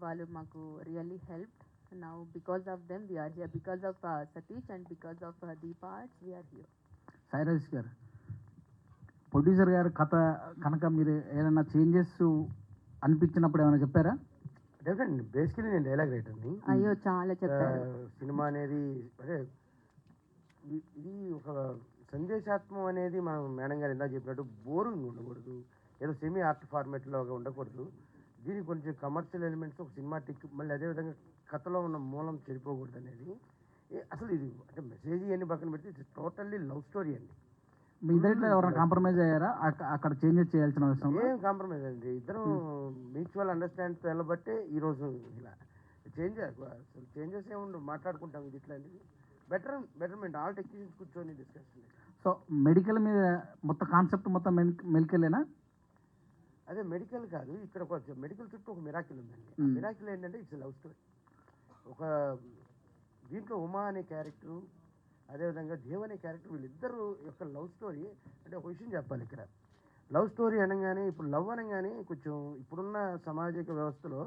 వాళ్ళు మాకు really help. Now because of them we're here. Because of Satish and because of Deep Arts we're here. Sairaj garu, producer గారు కథ కనుక మీరు ఏదైనా చేంజెస్ అనిపించినప్పుడు ఏమైనా చెప్పారా? డెఫినెట్లీ. బేసికలీ నేను డైలాగ్ రైటర్ని. అయ్యో చాలా చెప్పారు. సినిమా అనేది అదే ఇది ఒక సందేశాత్మం అనేది మనం మేడం గారు ఇందాక చెప్పినట్టు బోరింగ్ ఉండకూడదు, ఏదో సెమీ ఆర్ట్ ఫార్మేట్లో ఉండకూడదు. దీనికి కొంచెం కమర్షియల్ ఎలిమెంట్స్, ఒక సినిమాటిక్, మళ్ళీ అదేవిధంగా కథలో ఉన్న మూలం చెడిపోకూడదు అనేది అసలు ఇది. అంటే మెసేజ్ అన్ని పక్కన పెడితే ఇట్స్ టోటల్లీ లవ్ స్టోరీ అండి. మీ ఇద్దరిలో ఎవరైనా కాంప్రమైజ్ అయ్యారా? అక్కడ చేంజెస్ చేయాల్సిన అవసరం ఏం కాంప్రమైజ్ అండి. ఇద్దరం మ్యూచువల్ అండర్స్టాండ్ వెళ్ళబట్టే ఈరోజు ఇలా చేంజెస్ ఏముండవు, మాట్లాడుకుంటాం. ఇది ఇట్లాంటిది బెటర్మెంట్ ఆల్ టెక్నీషియన్స్ కూర్చొని డిస్కషన్. సో మెడికల్ మీద మొత్తం కాన్సెప్ట్ మొత్తం మెడికలేనా? అదే మెడికల్ కాదు, ఇక్కడ ఒక మెడికల్ చుట్టూ ఒక మిరాకిల్ ఉందండి. మిరాకిల్ ఏంటంటే ఇట్స్ లవ్ స్టోరీ. ఒక దీంట్లో ఉమా అనే క్యారెక్టరు, అదేవిధంగా దేవ్ అనే క్యారెక్టర్, వీళ్ళిద్దరు యొక్క లవ్ స్టోరీ. అంటే ఒక విషయం చెప్పాలి, ఇక్కడ లవ్ స్టోరీ అనగానే, ఇప్పుడు లవ్ అనగానే కొంచెం ఇప్పుడున్న సామాజిక వ్యవస్థలో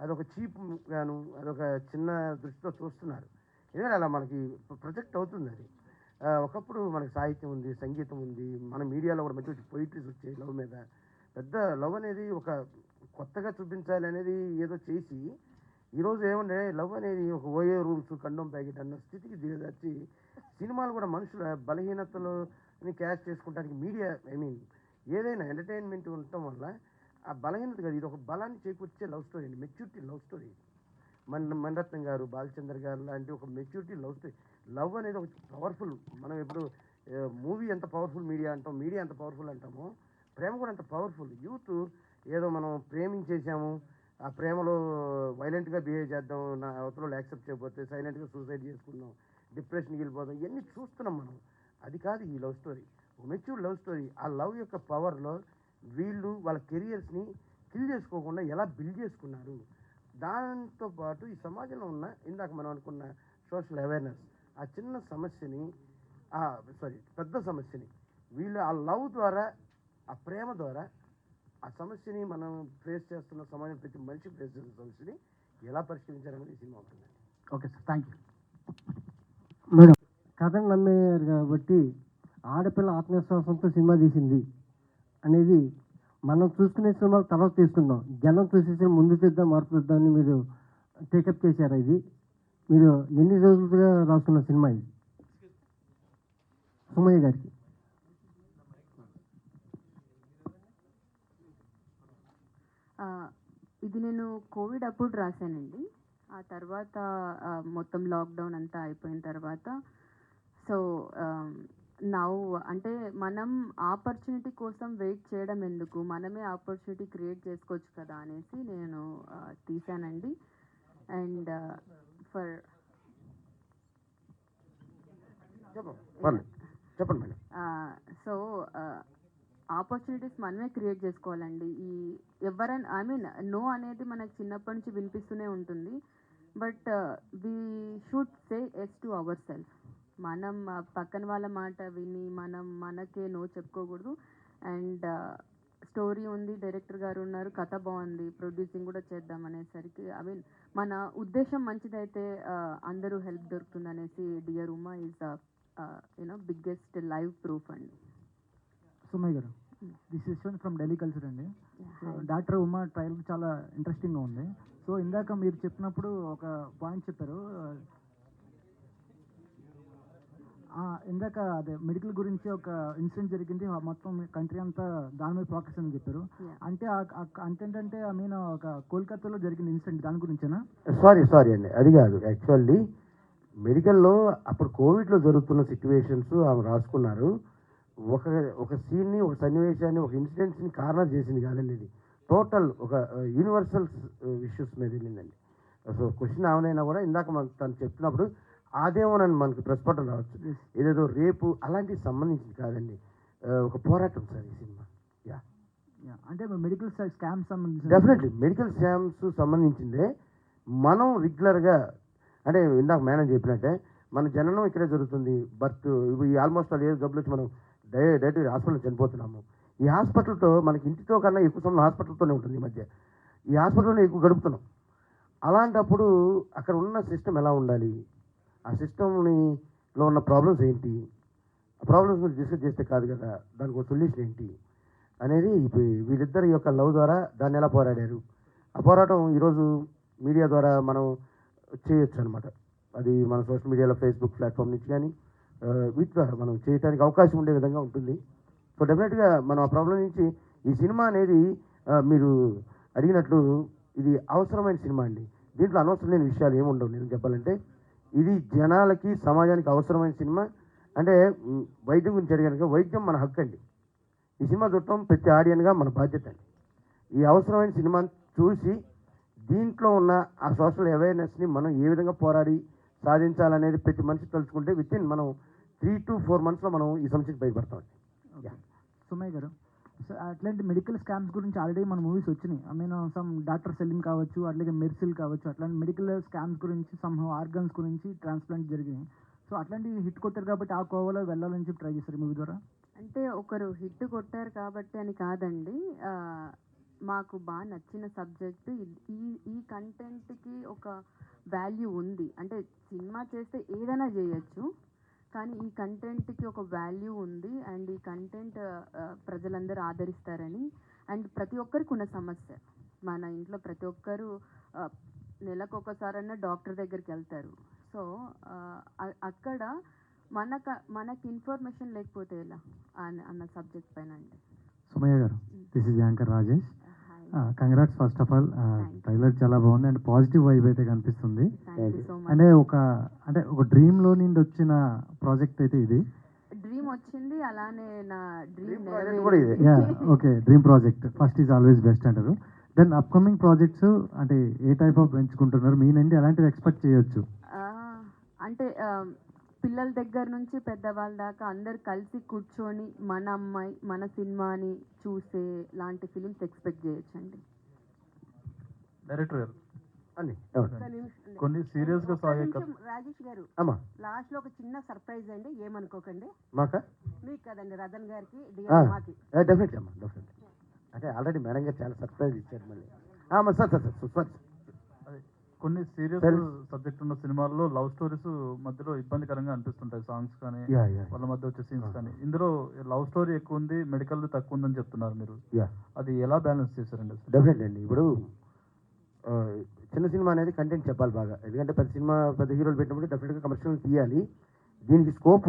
అదొక చీప్ గాను, అదొక చిన్న దృష్టితో చూస్తున్నారు. ఎందుకంటే అలా మనకి ప్రొజెక్ట్ అవుతుంది అది. ఒకప్పుడు మనకి సాహిత్యం ఉంది, సంగీతం ఉంది, మన మీడియాలో కూడా మంచి పొయిట్రీస్ వచ్చాయి లవ్ మీద. పెద్ద లవ్ అనేది ఒక కొత్తగా చూపించాలి అనేది ఏదో చేసి ఈరోజు ఏమంటే లవ్ అనేది ఒక ఓయో రూమ్స్ కండోమ్ ప్యాకెట్ అన్న స్థితికి దిగజార్చి సినిమాలు కూడా మనుషుల బలహీనతలని క్యాష్ చేసుకోవడానికి మీడియా ఏదైనా ఎంటర్టైన్మెంట్ ఉండటం వల్ల ఆ బలహీనత కాదు, ఇది ఒక బలాన్ని చేకూర్చే లవ్ స్టోరీ అండి. Maturity love story. Maniratnam garu, Balachandra గారు లాంటి ఒక మెచ్యూరిటీ లవ్ స్టోరీ. లవ్ అనేది ఒక పవర్ఫుల్. మనం ఇప్పుడు మూవీ ఎంత పవర్ఫుల్ మీడియా అంటాం, మీడియా ఎంత పవర్ఫుల్ అంటామో, ప్రేమ కూడా అంత పవర్ఫుల్. యూత్ ఏదో మనం ప్రేమించేసాము, ఆ ప్రేమలో వైలెంట్గా బిహేవ్ చేద్దాం, నా అవతల యాక్సెప్ట్ చేయకపోతే సైలెంట్గా సూసైడ్ చేసుకుందాం, డిప్రెషన్కి వెళ్ళిపోదాం, ఇవన్నీ చూస్తున్నాం మనం. అది కాదు ఈ love story, matured love story. ఆ లవ్ యొక్క పవర్లో వీళ్ళు వాళ్ళ కెరియర్స్ని కిల్ చేసుకోకుండా ఎలా బిల్డ్ చేసుకున్నారు, దాంతో పాటు ఈ సమాజంలో ఉన్న ఇందాక మనం అనుకున్న సోషల్ అవేర్నెస్, ఆ చిన్న సమస్యని పెద్ద సమస్యని వీళ్ళు ఆ లవ్ ద్వారా, ఆ ప్రేమ ద్వారా ఆ సమస్యని మనం ఫేస్ చేస్తున్న సమాజం ప్రతి మనిషి ఫేస్ చేస్తున్న సమస్యని ఎలా పరిష్కరించారనేది ఈ సినిమా ఉంటుంది. Okay sir, thank you madam. కథను నమ్మేయారు కాబట్టి ఆడపిల్ల ఆత్మవిశ్వాసంతో సినిమా తీసింది అనేది మనం చూసుకునే సినిమాలు తర్వాత తీసుకుందాం, జనం చూసేసి ముందు తీద్దాం మార్పు తీద్దామని మీరు టేకప్ చేశారు. ఇది మీరు ఎన్ని రోజులుగా రాస్తున్న సినిమా ఇది సుమయ్య గారికి? ఇది నేను కోవిడ్ అప్పుడు రాశానండి. ఆ తర్వాత మొత్తం లాక్డౌన్ అంతా అయిపోయిన తర్వాత సో నౌ అంటే మనం ఆపర్చునిటీ కోసం వెయిట్ చేయడం ఎందుకు, మనమే ఆపర్చునిటీ క్రియేట్ చేసుకోవచ్చు కదా అనేసి నేను తీశానండి. అండ్ ఫర్ చెప్పండి మేడం. సో ఆపర్చునిటీస్ మనమే క్రియేట్ చేసుకోవాలండి. ఈ ఎవరైనా ఐ మీన్ నో అనేది మనకు చిన్నప్పటి నుంచి వినిపిస్తూనే ఉంటుంది, but we should say yes to our self. మనం పక్కన వాళ్ళ మాట విని మనకే నో చెప్పుకోకూడదు. అండ్ స్టోరీ ఉంది, డైరెక్టర్ గారు ఉన్నారు, కథ బాగుంది, ప్రొడ్యూసింగ్ కూడా చేద్దాం అనేసరికి ఐ మీన్ మన ఉద్దేశం మంచిదైతే అందరూ హెల్ప్ దొరుకుతుంది అనేసి dear Uma is biggest live proof అండి. సుమయ్య గారు, this Yashwant from Delhi culture అండి. డాక్టర్ ఉమా ట్రయల్ చాలా ఇంట్రెస్టింగ్గా ఉంది. సో ఇందాక మీరు చెప్పినప్పుడు ఒక పాయింట్ చెప్పారు, ఇందాక అదే మెడికల్ గురించి ఒక ఇన్సిడెంట్ జరిగింది, మొత్తం కంట్రీ అంతా దాని మీద ఫోకస్ అని చెప్పారు. అంటే అంటే ఐ మీన్ ఒక కోల్కతాలో జరిగిన ఇన్సిడెంట్ దాని గురించేనా? సారీ అండి, అది కాదు. యాక్చువల్లీ మెడికల్లో అప్పుడు కోవిడ్లో జరుగుతున్న సిచ్యువేషన్స్ ఆమె రాసుకున్నారు. ఒక సీన్ని, ఒక సన్నివేశాన్ని, ఒక ఇన్సిడెంట్స్ని కారణం చేసింది కాదండి. ఇది టోటల్ ఒక యూనివర్సల్ ఇష్యూస్ మీద వెళ్ళిందండి. సో క్వశ్చన్ ఏమైనా కూడా ఇందాక మనకు తను చెప్తున్నప్పుడు అదేమోనని మనకు ప్రస్ఫుటం రావచ్చు, ఏదేదో రేపు అలాంటివి సంబంధించింది కాదండి. ఒక పోరాటం సార్ ఈ సినిమా. అంటే మెడికల్ స్కామ్స్ సంబంధించి డెఫినెట్లీ మెడికల్ స్కామ్స్ సంబంధించిందే. మనం రెగ్యులర్గా అంటే ఇందాక మేడం చెప్పినట్టే మన జననం ఇక్కడే జరుగుతుంది, బర్త్ ఈ ఆల్మోస్ట్ వాళ్ళు ఏదో జబ్బులు వచ్చి మనం డైరెక్ట్ హాస్పిటల్ చనిపోతున్నాము. ఈ హాస్పిటల్తో మనకి ఇంటితో కన్నా ఎక్కువ సమయం హాస్పిటల్తోనే ఉంటుంది. ఈ మధ్య ఈ హాస్పిటల్లోనే ఎక్కువ గడుపుతున్నాం. అలాంటప్పుడు అక్కడ ఉన్న సిస్టమ్ ఎలా ఉండాలి, ఆ సిస్టమ్లో ఉన్న ప్రాబ్లమ్స్ ఏంటి, ఆ ప్రాబ్లమ్స్ మీరు డిస్కస్ చేస్తే కాదు కదా, దానికి ఒక సొల్యూషన్ ఏంటి అనేది వీళ్ళిద్దరి యొక్క లవ్ ద్వారా దాన్ని ఎలా పోరాడారు, ఆ పోరాటం ఈరోజు మీడియా ద్వారా మనం చేయొచ్చు అనమాట. అది మన సోషల్ మీడియాలో ఫేస్బుక్ ప్లాట్ఫామ్ నుంచి కానీ వీటి ద్వారా మనం చేయడానికి అవకాశం ఉండే విధంగా ఉంటుంది. సో డెఫినెట్గా మనం ఆ ప్రాబ్లం నుంచి ఈ సినిమా అనేది మీరు అడిగినట్లు ఇది అవసరమైన సినిమా అండి. దీంట్లో అనవసరం లేని విషయాలు ఏముండవు. నేను చెప్పాలంటే ఇది జనాలకి, సమాజానికి అవసరమైన సినిమా. అంటే వైద్యం గురించి అడిగాను, వైద్యం మన హక్కు అండి. ఈ సినిమా చూడటం ప్రతి ఆడియన్గా మన బాధ్యత అండి. ఈ అవసరమైన సినిమాని చూసి దీంట్లో ఉన్న ఆ సోషల్ అవేర్నెస్ని మనం ఏ విధంగా పోరాడి సాధించాలనేది ప్రతి మనిషి తలుచుకుంటే వితిన్ మనం 3 to 4 monthsలో మనం ఈ సమస్యకి బయటపడతాం. సుమయ్య గారు, అట్లాంటి మెడికల్ స్కామ్స్ గురించి ఆల్రెడీ మన మూవీస్ వచ్చినాయి. I mean some doctor selling కావచ్చు, అట్లాగే మెర్సిల్ కావచ్చు, అట్లాంటి మెడికల్ స్కామ్స్ గురించి, సమ్ ఆర్గన్స్ గురించి ట్రాన్స్ప్లాంట్ జరిగినాయి. సో అట్లాంటి హిట్ కొట్టారు కాబట్టి ఆ కోవలో వెళ్ళాలని చెప్పి ట్రై చేస్తారు మూవీ ద్వారా. అంటే ఒకరు హిట్ కొట్టారు కాబట్టి అని కాదండి, మాకు బాగా నచ్చిన సబ్జెక్టు ఈ కంటెంట్కి ఒక వాల్యూ ఉంది. అంటే సినిమా చేస్తే ఏదైనా చేయొచ్చు, కానీ ఈ కంటెంట్కి ఒక వాల్యూ ఉంది. అండ్ ఈ కంటెంట్ ప్రజలందరూ ఆదరిస్తారని. అండ్ ప్రతి ఒక్కరికి ఉన్న సమస్య, మన ఇంట్లో ప్రతి ఒక్కరు నెలకు ఒకసారన్నా డాక్టర్ దగ్గరికి వెళ్తారు. సో అక్కడ మనకి ఇన్ఫర్మేషన్ లేకపోతే ఎలా అన్న సబ్జెక్ట్ పైన అండి. సుమయ్య గారు, this is anchor Rajesh. Congrats first of all. Trailer చాలా బాగుంది అండ్ పాజిటివ్ వైబ్ అయితే కనిపిస్తుంది. అంటే ఒక డ్రీమ్లో నుండి వచ్చిన ప్రాజెక్ట్ అయితే ఇది. డ్రీమ్ వచ్చింది, అలానే నా dream okay, dream project first is always best అంటారు. దెన్ అప్కమింగ్ ప్రాజెక్ట్స్ అంటే ఏ టైప్ ఆఫ్ ఎంచుకుంటున్నారు మీ నుండి ఎలాంటివి ఎక్స్పెక్ట్ చేయొచ్చు? అంటే పిల్లల దగ్గర నుంచి పెద్దవాళ్ళ దాకా అందరు కలిసి కూర్చొని మన అమ్మాయి మన సినిమాని చూసే లాంటి ఫిలిమ్స్ ఎక్స్పెక్ట్ చేయొచ్చండి. డైరెక్టర్ గారు అని కొన్ని సీరియస్ గా సాగే రాజేష్ గారు అమ్మా లాస్ట్ లో ఒక చిన్న సర్ప్రైజ్ అండి, ఏమనుకోకండి. మాకా మీకు కదండి, రతన్ గారికి మాకి. డెఫినెట్లీ అమ్మా, డెఫినెట్లీ. అంటే ఆల్రెడీ మేడం గారు చాలా సర్ప్రైజ్ ఇచ్చారు మళ్ళీ. అమ్మా సార్ సార్ సార్ సార్ కొన్ని సీరియస్ సబ్జెక్ట్ ఉన్న సినిమాల్లో లవ్ స్టోరీస్ మధ్యలో ఇబ్బందికరంగా అనిపిస్తుంటాయి, సాంగ్స్ కానీ వాళ్ళ మధ్య వచ్చే సీన్స్ కానీ. ఇందులో లవ్ స్టోరీ ఎక్కువ ఉంది, మెడికల్ తక్కువ ఉందని చెప్తున్నారు మీరు. అది ఎలా బ్యాలెన్స్ చేశారండి? డెఫినెట్లీ అండి. ఇప్పుడు చిన్న సినిమా అనేది కంటెంట్ చెప్పాలి బాగా, ఎందుకంటే పెద్ద సినిమా పెద్ద హీరోలు పెట్టినప్పుడు డెఫినెట్గా కమర్షియల్ తీయాలి. దీనికి స్కోప్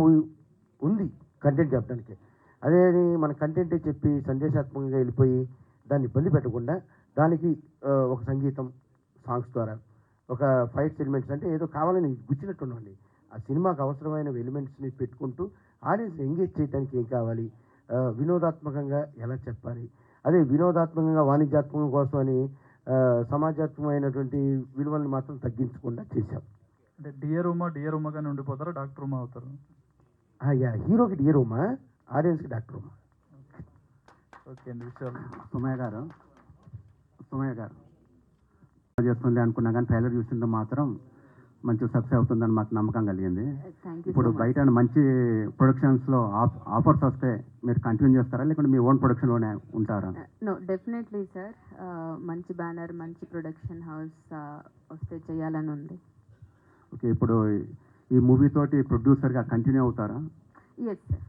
ఉంది కంటెంట్ చెప్పడానికి. అదే మన కంటెంటే చెప్పి సందేశాత్మకంగా వెళ్ళిపోయి దాన్ని ఇబ్బంది పెట్టకుండా దానికి ఒక సంగీతం సాంగ్స్ ద్వారా ఒక ఫైట్స్ ఎలిమెంట్స్ అంటే ఏదో కావాలని గుచ్చినట్టు ఉండండి. ఆ సినిమాకు అవసరమైన ఎలిమెంట్స్ని పెట్టుకుంటూ ఆడియన్స్ ఎంగేజ్ చేయడానికి ఏం కావాలి, వినోదాత్మకంగా ఎలా చెప్పాలి, అదే వినోదాత్మకంగా వాణిజ్యాత్మకం కోసం అని సమాజాత్మకమైనటువంటి విలువల్ని మాత్రం తగ్గించకుండా చేశాం. అంటే డియర్ ఉమా గానే ఉండిపోతారా, డాక్టర్ ఉమా అవుతారు? హీరోకి డియర్ ఉమా, ఆడియన్స్కి డాక్టర్ ఉమా. ఓకే అండి. విషయాలు సుమయ్య గారు చేస్తుంది అనుకున్నా కానీ ట్రైలర్ చూస్తుంటే మాత్రం మంచి సక్సెస్ అవుతుందని మాకు నమ్మకం కలిగింది. ఇప్పుడు బయట మంచి ప్రొడక్షన్స్లో ఆఫర్స్ వస్తే మీరు కంటిన్యూ చేస్తారా, లేకుంటే మీ ఓన్ ప్రొడక్షన్లోనే ఉంటారా? No, definitely sir. మంచి బ్యానర్ మంచి ప్రొడక్షన్ హౌస్ వస్తే చేయాలని ఉంది. ఓకే, ఇప్పుడు ఈ మూవీ తోటి ప్రొడ్యూసర్గా కంటిన్యూ అవుతారా? Yes sir.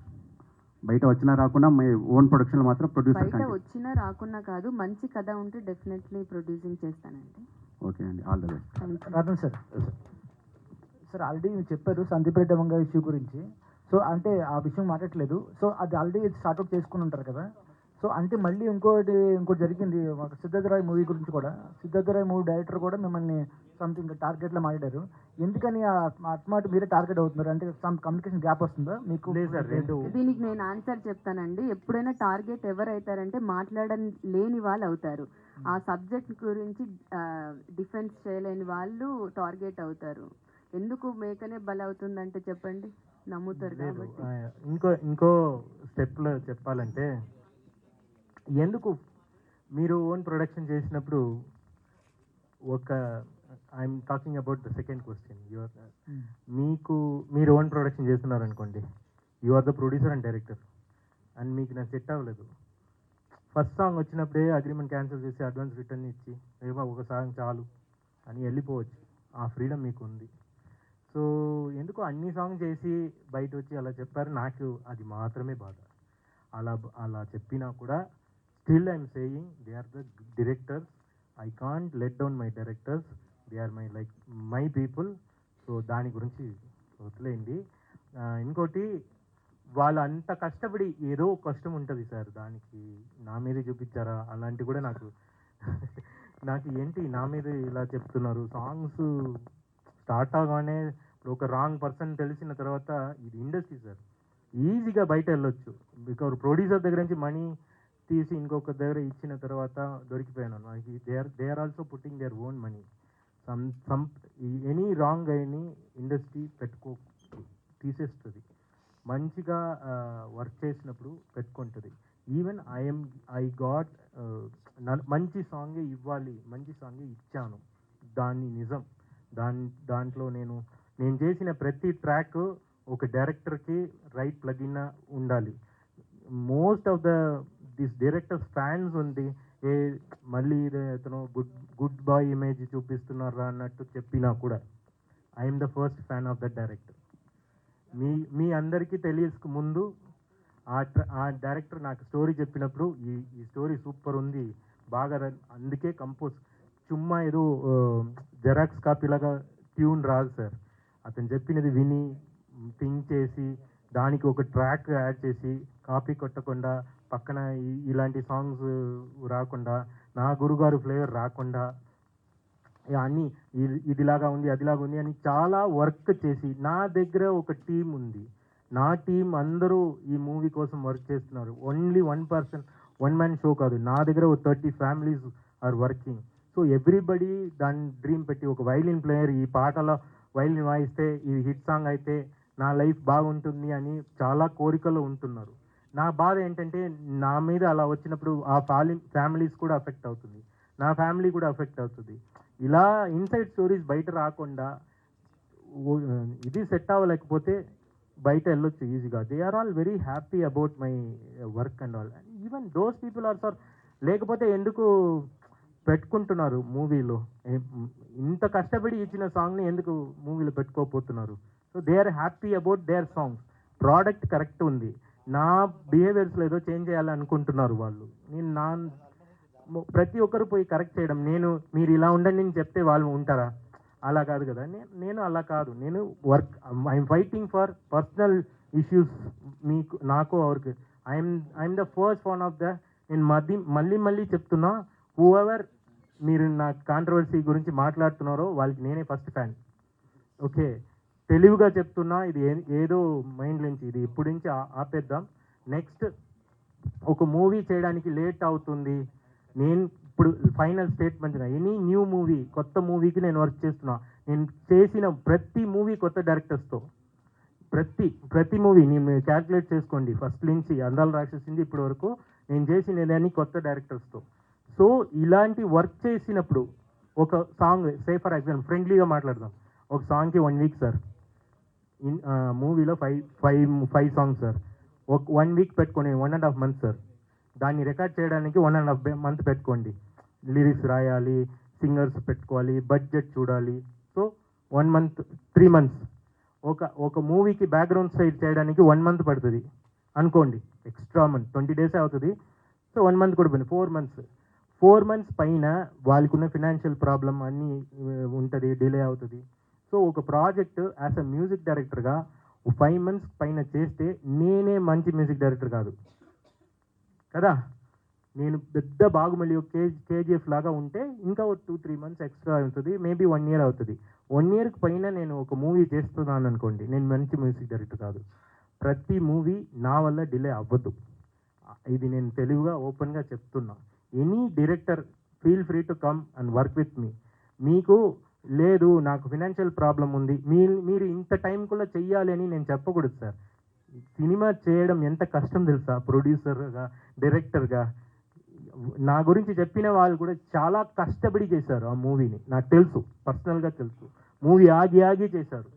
బయట వచ్చినా రాకుండా మీ ఓన్ ప్రొడక్షన్ మాత్రం ప్రొడ్యూసర్? బయట వచ్చినా రాకున్నా కాదు, మంచి కథ ఉంటే డెఫినెట్లీ ప్రొడ్యూసింగ్ చేస్తానండి. ఓకే అండి, all the best. Ratan sir, sir already మీరు చెప్పారు సందీపరెడ్డి వంగ ఇష్యూ గురించి. సో అంటే ఆ విషయం మాట్లాడలేదు. సో అది ఆల్రెడీ స్టార్ట్అవుట్ చేసుకుని ఉంటారు కదా. సో అంటే మళ్ళీ ఇంకోటి జరిగింది సిద్ధార్థ రాయ్ మూవీ గురించి కూడా. సిద్ధార్థ రాయ్ మూవీ డైరెక్టర్ కూడా మిమ్మల్ని సంథింగ్ టార్గెట్లో మాట్లాడారు. ఎందుకని అట్మాట మీరే టార్గెట్ అవుతున్నారు? అంటే సమ్ కమ్యూనికేషన్ గ్యాప్ వస్తుందా మీకు? దీనికి నేను ఆన్సర్ చెప్తానండి. ఎప్పుడైనా టార్గెట్ ఎవరైతారంటే లేని వాళ్ళు అవుతారు. ఆ సబ్జెక్ట్ గురించి డిఫెన్స్ చేయలేని వాళ్ళు టార్గెట్ అవుతారు. ఎందుకు మేకనే బలవుతుందంటే చెప్పండి, నమ్ముతారు కాబట్టి. ఇంకో స్టెప్లో చెప్పాలంటే, ఎందుకు మీరు ఓన్ ప్రొడక్షన్ చేసినప్పుడు I'm talking about the second question. మీరు ఓన్ ప్రొడక్షన్ చేస్తున్నారు అనుకోండి, you are the producer and director, and మీకు నాకు సెట్ అవ్వలేదు. ఫస్ట్ సాంగ్ వచ్చినప్పుడే అగ్రిమెంట్ క్యాన్సిల్ చేసి అడ్వాన్స్ రిటర్న్ ఇచ్చి ఏమో ఒక సాంగ్ చాలు అని వెళ్ళిపోవచ్చు. ఆ ఫ్రీడమ్ మీకు ఉంది. సో ఎందుకు అన్ని సాంగ్ చేసి బయట వచ్చి అలా చెప్పారు? నాకు అది మాత్రమే బాధ. అలా చెప్పినా కూడా still I'm saying they are the directors. I can't let down my directors. They are my people. So దాని గురించి వదిలేయండి. ఇంకోటి, వాళ్ళు అంత కష్టపడి ఏదో కష్టం ఉంటుంది సార్, దానికి నా మీదే చూపించారా అలాంటి కూడా నాకు ఏంటి నా మీద ఇలా చెప్తున్నారు. సాంగ్స్ స్టార్ట్ అవగానే ఒక రాంగ్ పర్సన్ తెలిసిన తర్వాత, ఇది ఇండస్ట్రీ సార్, ఈజీగా బయట వెళ్ళొచ్చు. బికాజ్ ప్రొడ్యూసర్ దగ్గర నుంచి మనీ తీసి ఇంకొక దగ్గర ఇచ్చిన తర్వాత దొరికిపోయాను. They are also putting their own money. Any wrong అయిన ఇండస్ట్రీ తీసేస్తుంది. మంచిగా వర్క్ చేసినప్పుడు పెట్టుకుంటుంది. ఈవెన్ ఐ గాట్ మంచి సాంగే ఇవ్వాలి, మంచి సాంగే ఇచ్చాను. దాన్ని నిజం. దాంట్లో నేను చేసిన ప్రతి ట్రాక్ ఒక డైరెక్టర్కి రైట్ ప్లగిన్ ఉండాలి. Most of this directors fans ఉంది, మళ్ళీ అతను గుడ్ బాయ్ ఇమేజ్ చూపిస్తున్నారా అన్నట్టు చెప్పినా కూడా I'm the first fan of that director. మీ అందరికీ తెలియక ముందు ఆ డైరెక్టర్ నాకు స్టోరీ చెప్పినప్పుడు ఈ స్టోరీ సూపర్ ఉంది బాగా, అందుకే కంపోజ్ చుమ్మా ఏదో జెరాక్స్ కాపీలాగా ట్యూన్ రాదు సార్. అతను చెప్పినది విని థింక్ చేసి దానికి ఒక ట్రాక్ యాడ్ చేసి కాపీ కొట్టకుండా పక్కన ఇలాంటి సాంగ్స్ రాకుండా, నా గురుగారు ఫ్లేవర్ రాకుండా, అన్నీ ఇదిలాగా ఉంది అదిలాగా ఉంది అని చాలా వర్క్ చేసి, నా దగ్గర ఒక టీం ఉంది, నా టీం అందరూ ఈ మూవీ కోసం వర్క్ చేస్తున్నారు. ఓన్లీ 1 మ్యాన్ షో కాదు, నా దగ్గర 30 families are working. So everybody దాని డ్రీమ్ పెట్టి ఒక వైలిన్ ప్లేయర్ ఈ పాటలో వైలిన్ వాయిస్తే ఇది హిట్ సాంగ్ అయితే నా లైఫ్ బాగుంటుంది అని చాలా కోరికలు ఉంటున్నారు. నా బాధ ఏంటంటే నా మీద అలా వచ్చినప్పుడు ఆ ఫ్యామిలీస్ కూడా అఫెక్ట్ అవుతుంది, నా ఫ్యామిలీ కూడా అఫెక్ట్ అవుతుంది. ఇలా ఇన్సైడ్ స్టోరీస్ బయట రాకుండా ఇది సెట్ అవ్వలేకపోతే బయట వెళ్ళొచ్చు ఈజీగా. They are all very happy about my work and all. Even those people are sir లేకపోతే ఎందుకు పెట్టుకుంటున్నారు మూవీలో? ఇంత కష్టపడి ఇచ్చిన సాంగ్ని ఎందుకు మూవీలో పెట్టుకోకపోతున్నారు? So they are happy about their songs. Product correct ఉంది, నా బిహేవియర్స్లో ఏదో చేంజ్ చేయాలనుకుంటున్నారు వాళ్ళు. నేను ప్రతి ఒక్కరు పోయి కరెక్ట్ చేయడం, మీరు ఇలా ఉండండి అని చెప్తే వాళ్ళు ఉంటారా? అలా కాదు కదా. నేను అలా కాదు. నేను work I'm fighting for personal issues. నాకు ఎవరికి I'm the first one of the. నేను మళ్ళీ చెప్తున్నా, హూ ఎవర్ మీరు నా కాంట్రవర్సీ గురించి మాట్లాడుతున్నారో వాళ్ళకి నేనే ఫస్ట్ ఫ్యాన్. ఓకే, తెలివిగా చెప్తున్నా, ఇది ఏదో మైండ్ నుంచి ఇది ఇప్పటి నుంచి ఆపేద్దాం. నెక్స్ట్ ఒక మూవీ చేయడానికి లేట్ అవుతుంది. నేను ఇప్పుడు final statement, any new movie, కొత్త మూవీకి నేను వర్క్ చేస్తున్నా. నేను చేసిన ప్రతి మూవీ కొత్త డైరెక్టర్స్తో, ప్రతి మూవీ నేను క్యాల్కులేట్ చేసుకోండి, ఫస్ట్ నుంచి అందాల రాక్షసి నుంచి ఇప్పటి వరకు నేను చేసినదని కొత్త డైరెక్టర్స్తో. సో ఇలాంటి వర్క్ చేసినప్పుడు ఒక సాంగ్, సే ఫర్ ఎగ్జాంపుల్ ఫ్రెండ్లీగా మాట్లాడదాం, ఒక సాంగ్కి 1 వీక్ సార్, మూవీలో 5 సాంగ్స్ సార్. 1 వీక్ పెట్టుకొని 1.5 months సార్. దాన్ని రికార్డ్ చేయడానికి 1.5 months పెట్టుకోండి. లిరిక్స్ రాయాలి, సింగర్స్ పెట్టుకోవాలి, బడ్జెట్ చూడాలి. So 1 month, 3 months. ఒక మూవీకి బ్యాక్గ్రౌండ్ సైడ్ చేయడానికి 1 month పడుతుంది అనుకోండి. ఎక్స్ట్రా మంత్ 20 days అవుతుంది. సో 1 month కూడా పోయింది, 4 months. 4 months పైన వాళ్ళకున్న ఫినాన్షియల్ ప్రాబ్లం అన్నీ ఉంటుంది, డిలే అవుతుంది. సో ఒక ప్రాజెక్ట్ యాజ్ అ మ్యూజిక్ డైరెక్టర్గా 5 months పైన చేస్తే నేనే మంచి మ్యూజిక్ డైరెక్టర్ కాదు కదా. నేను పెద్ద బాగుమల్లి కేజీఎఫ్ లాగా ఉంటే ఇంకా 2-3 months ఎక్స్ట్రా అవుతుంది, మేబీ 1 year అవుతుంది. 1 yearకి పైన నేను ఒక మూవీ చేస్తున్నాను అనుకోండి, నేను మంచి మ్యూజిక్ డైరెక్టర్ కాదు. ప్రతి మూవీ నా వల్ల డిలే అవ్వదు. ఇది నేను తెలివిగా ఓపెన్గా చెప్తున్నా. Any director feel free to come and work with me. మీకు లేదు నాకు ఫినాన్షియల్ ప్రాబ్లం ఉంది, మీరు ఇంత టైం కూడా చెయ్యాలి అని నేను చెప్పకూడదు సార్. సినిమా చేయడం ఎంత కష్టం తెలుసా? ప్రొడ్యూసర్గా, డైరెక్టర్గా నా గురించి చెప్పిన వాళ్ళు కూడా చాలా కష్టపడి చేశారు ఆ మూవీని. నాకు తెలుసు, పర్సనల్గా తెలుసు. మూవీ ఆగి చేశారు,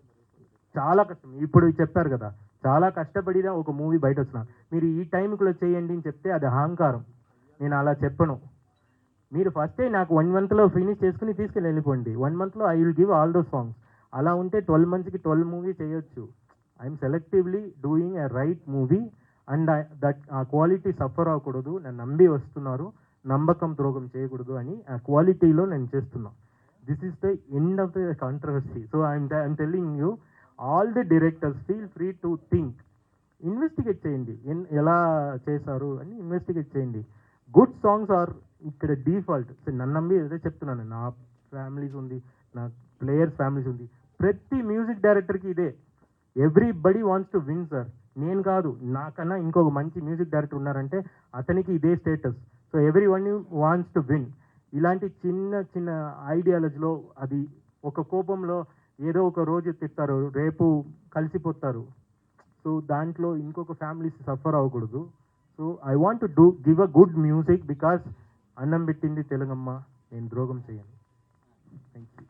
చాలా కష్టం. ఇప్పుడు చెప్పారు కదా, చాలా కష్టపడినా ఒక మూవీ బయట వచ్చిన. మీరు ఈ టైంలో చేయండి అని చెప్తే అది అహంకారం. నేను అలా చెప్పను. మీరు ఫస్టే నాకు 1 monthలో ఫినిష్ చేసుకుని తీసుకెళ్ళి వెళ్ళిపోండి. 1 monthలో I will give all those songs. అలా ఉంటే 12 monthsకి 12 మూవీ చేయొచ్చు. I'm selectively doing a right movie and that uh quality suffer అవ్వకూడదు. నన్ను నమ్మి వస్తున్నారు, నమ్మకం ద్రోహం చేయకూడదు అని ఆ క్వాలిటీలో నేను చేస్తున్నా. This is the end of the controversy. So I'm telling you, all the directors feel free to think, investigate చేయండి, ఎలా చేశారు అని ఇన్వెస్టిగేట్ చేయండి. గుడ్ సాంగ్స్ ఆర్ ఇక్కడ డిఫాల్ట్. నన్ను నమ్మి అదే చెప్తున్నాను, నా ఫ్యామిలీస్ ఉంది, నా ప్లేయర్స్ ఫ్యామిలీస్ ఉంది, ప్రతి మ్యూజిక్ డైరెక్టర్కి ఇదే. Everybody wants to win sir. నేను కాదు, నాకన్నా ఇంకొక మంచి మ్యూజిక్ డైరెక్టర్ ఉన్నారంటే అతనికి ఇదే status. So every one wants to win. ఇలాంటి చిన్న ఐడియాలజీలో అది ఒక కోపంలో ఏదో ఒక రోజు తిట్టారు, రేపు కలిసిపోతారు. సో దాంట్లో ఇంకొక ఫ్యామిలీస్ సఫర్ అవ్వకూడదు. So I want to give a good music because అన్నం పెట్టింది తెలుగమ్మ, నేను ద్రోహం చేయను. Thank you.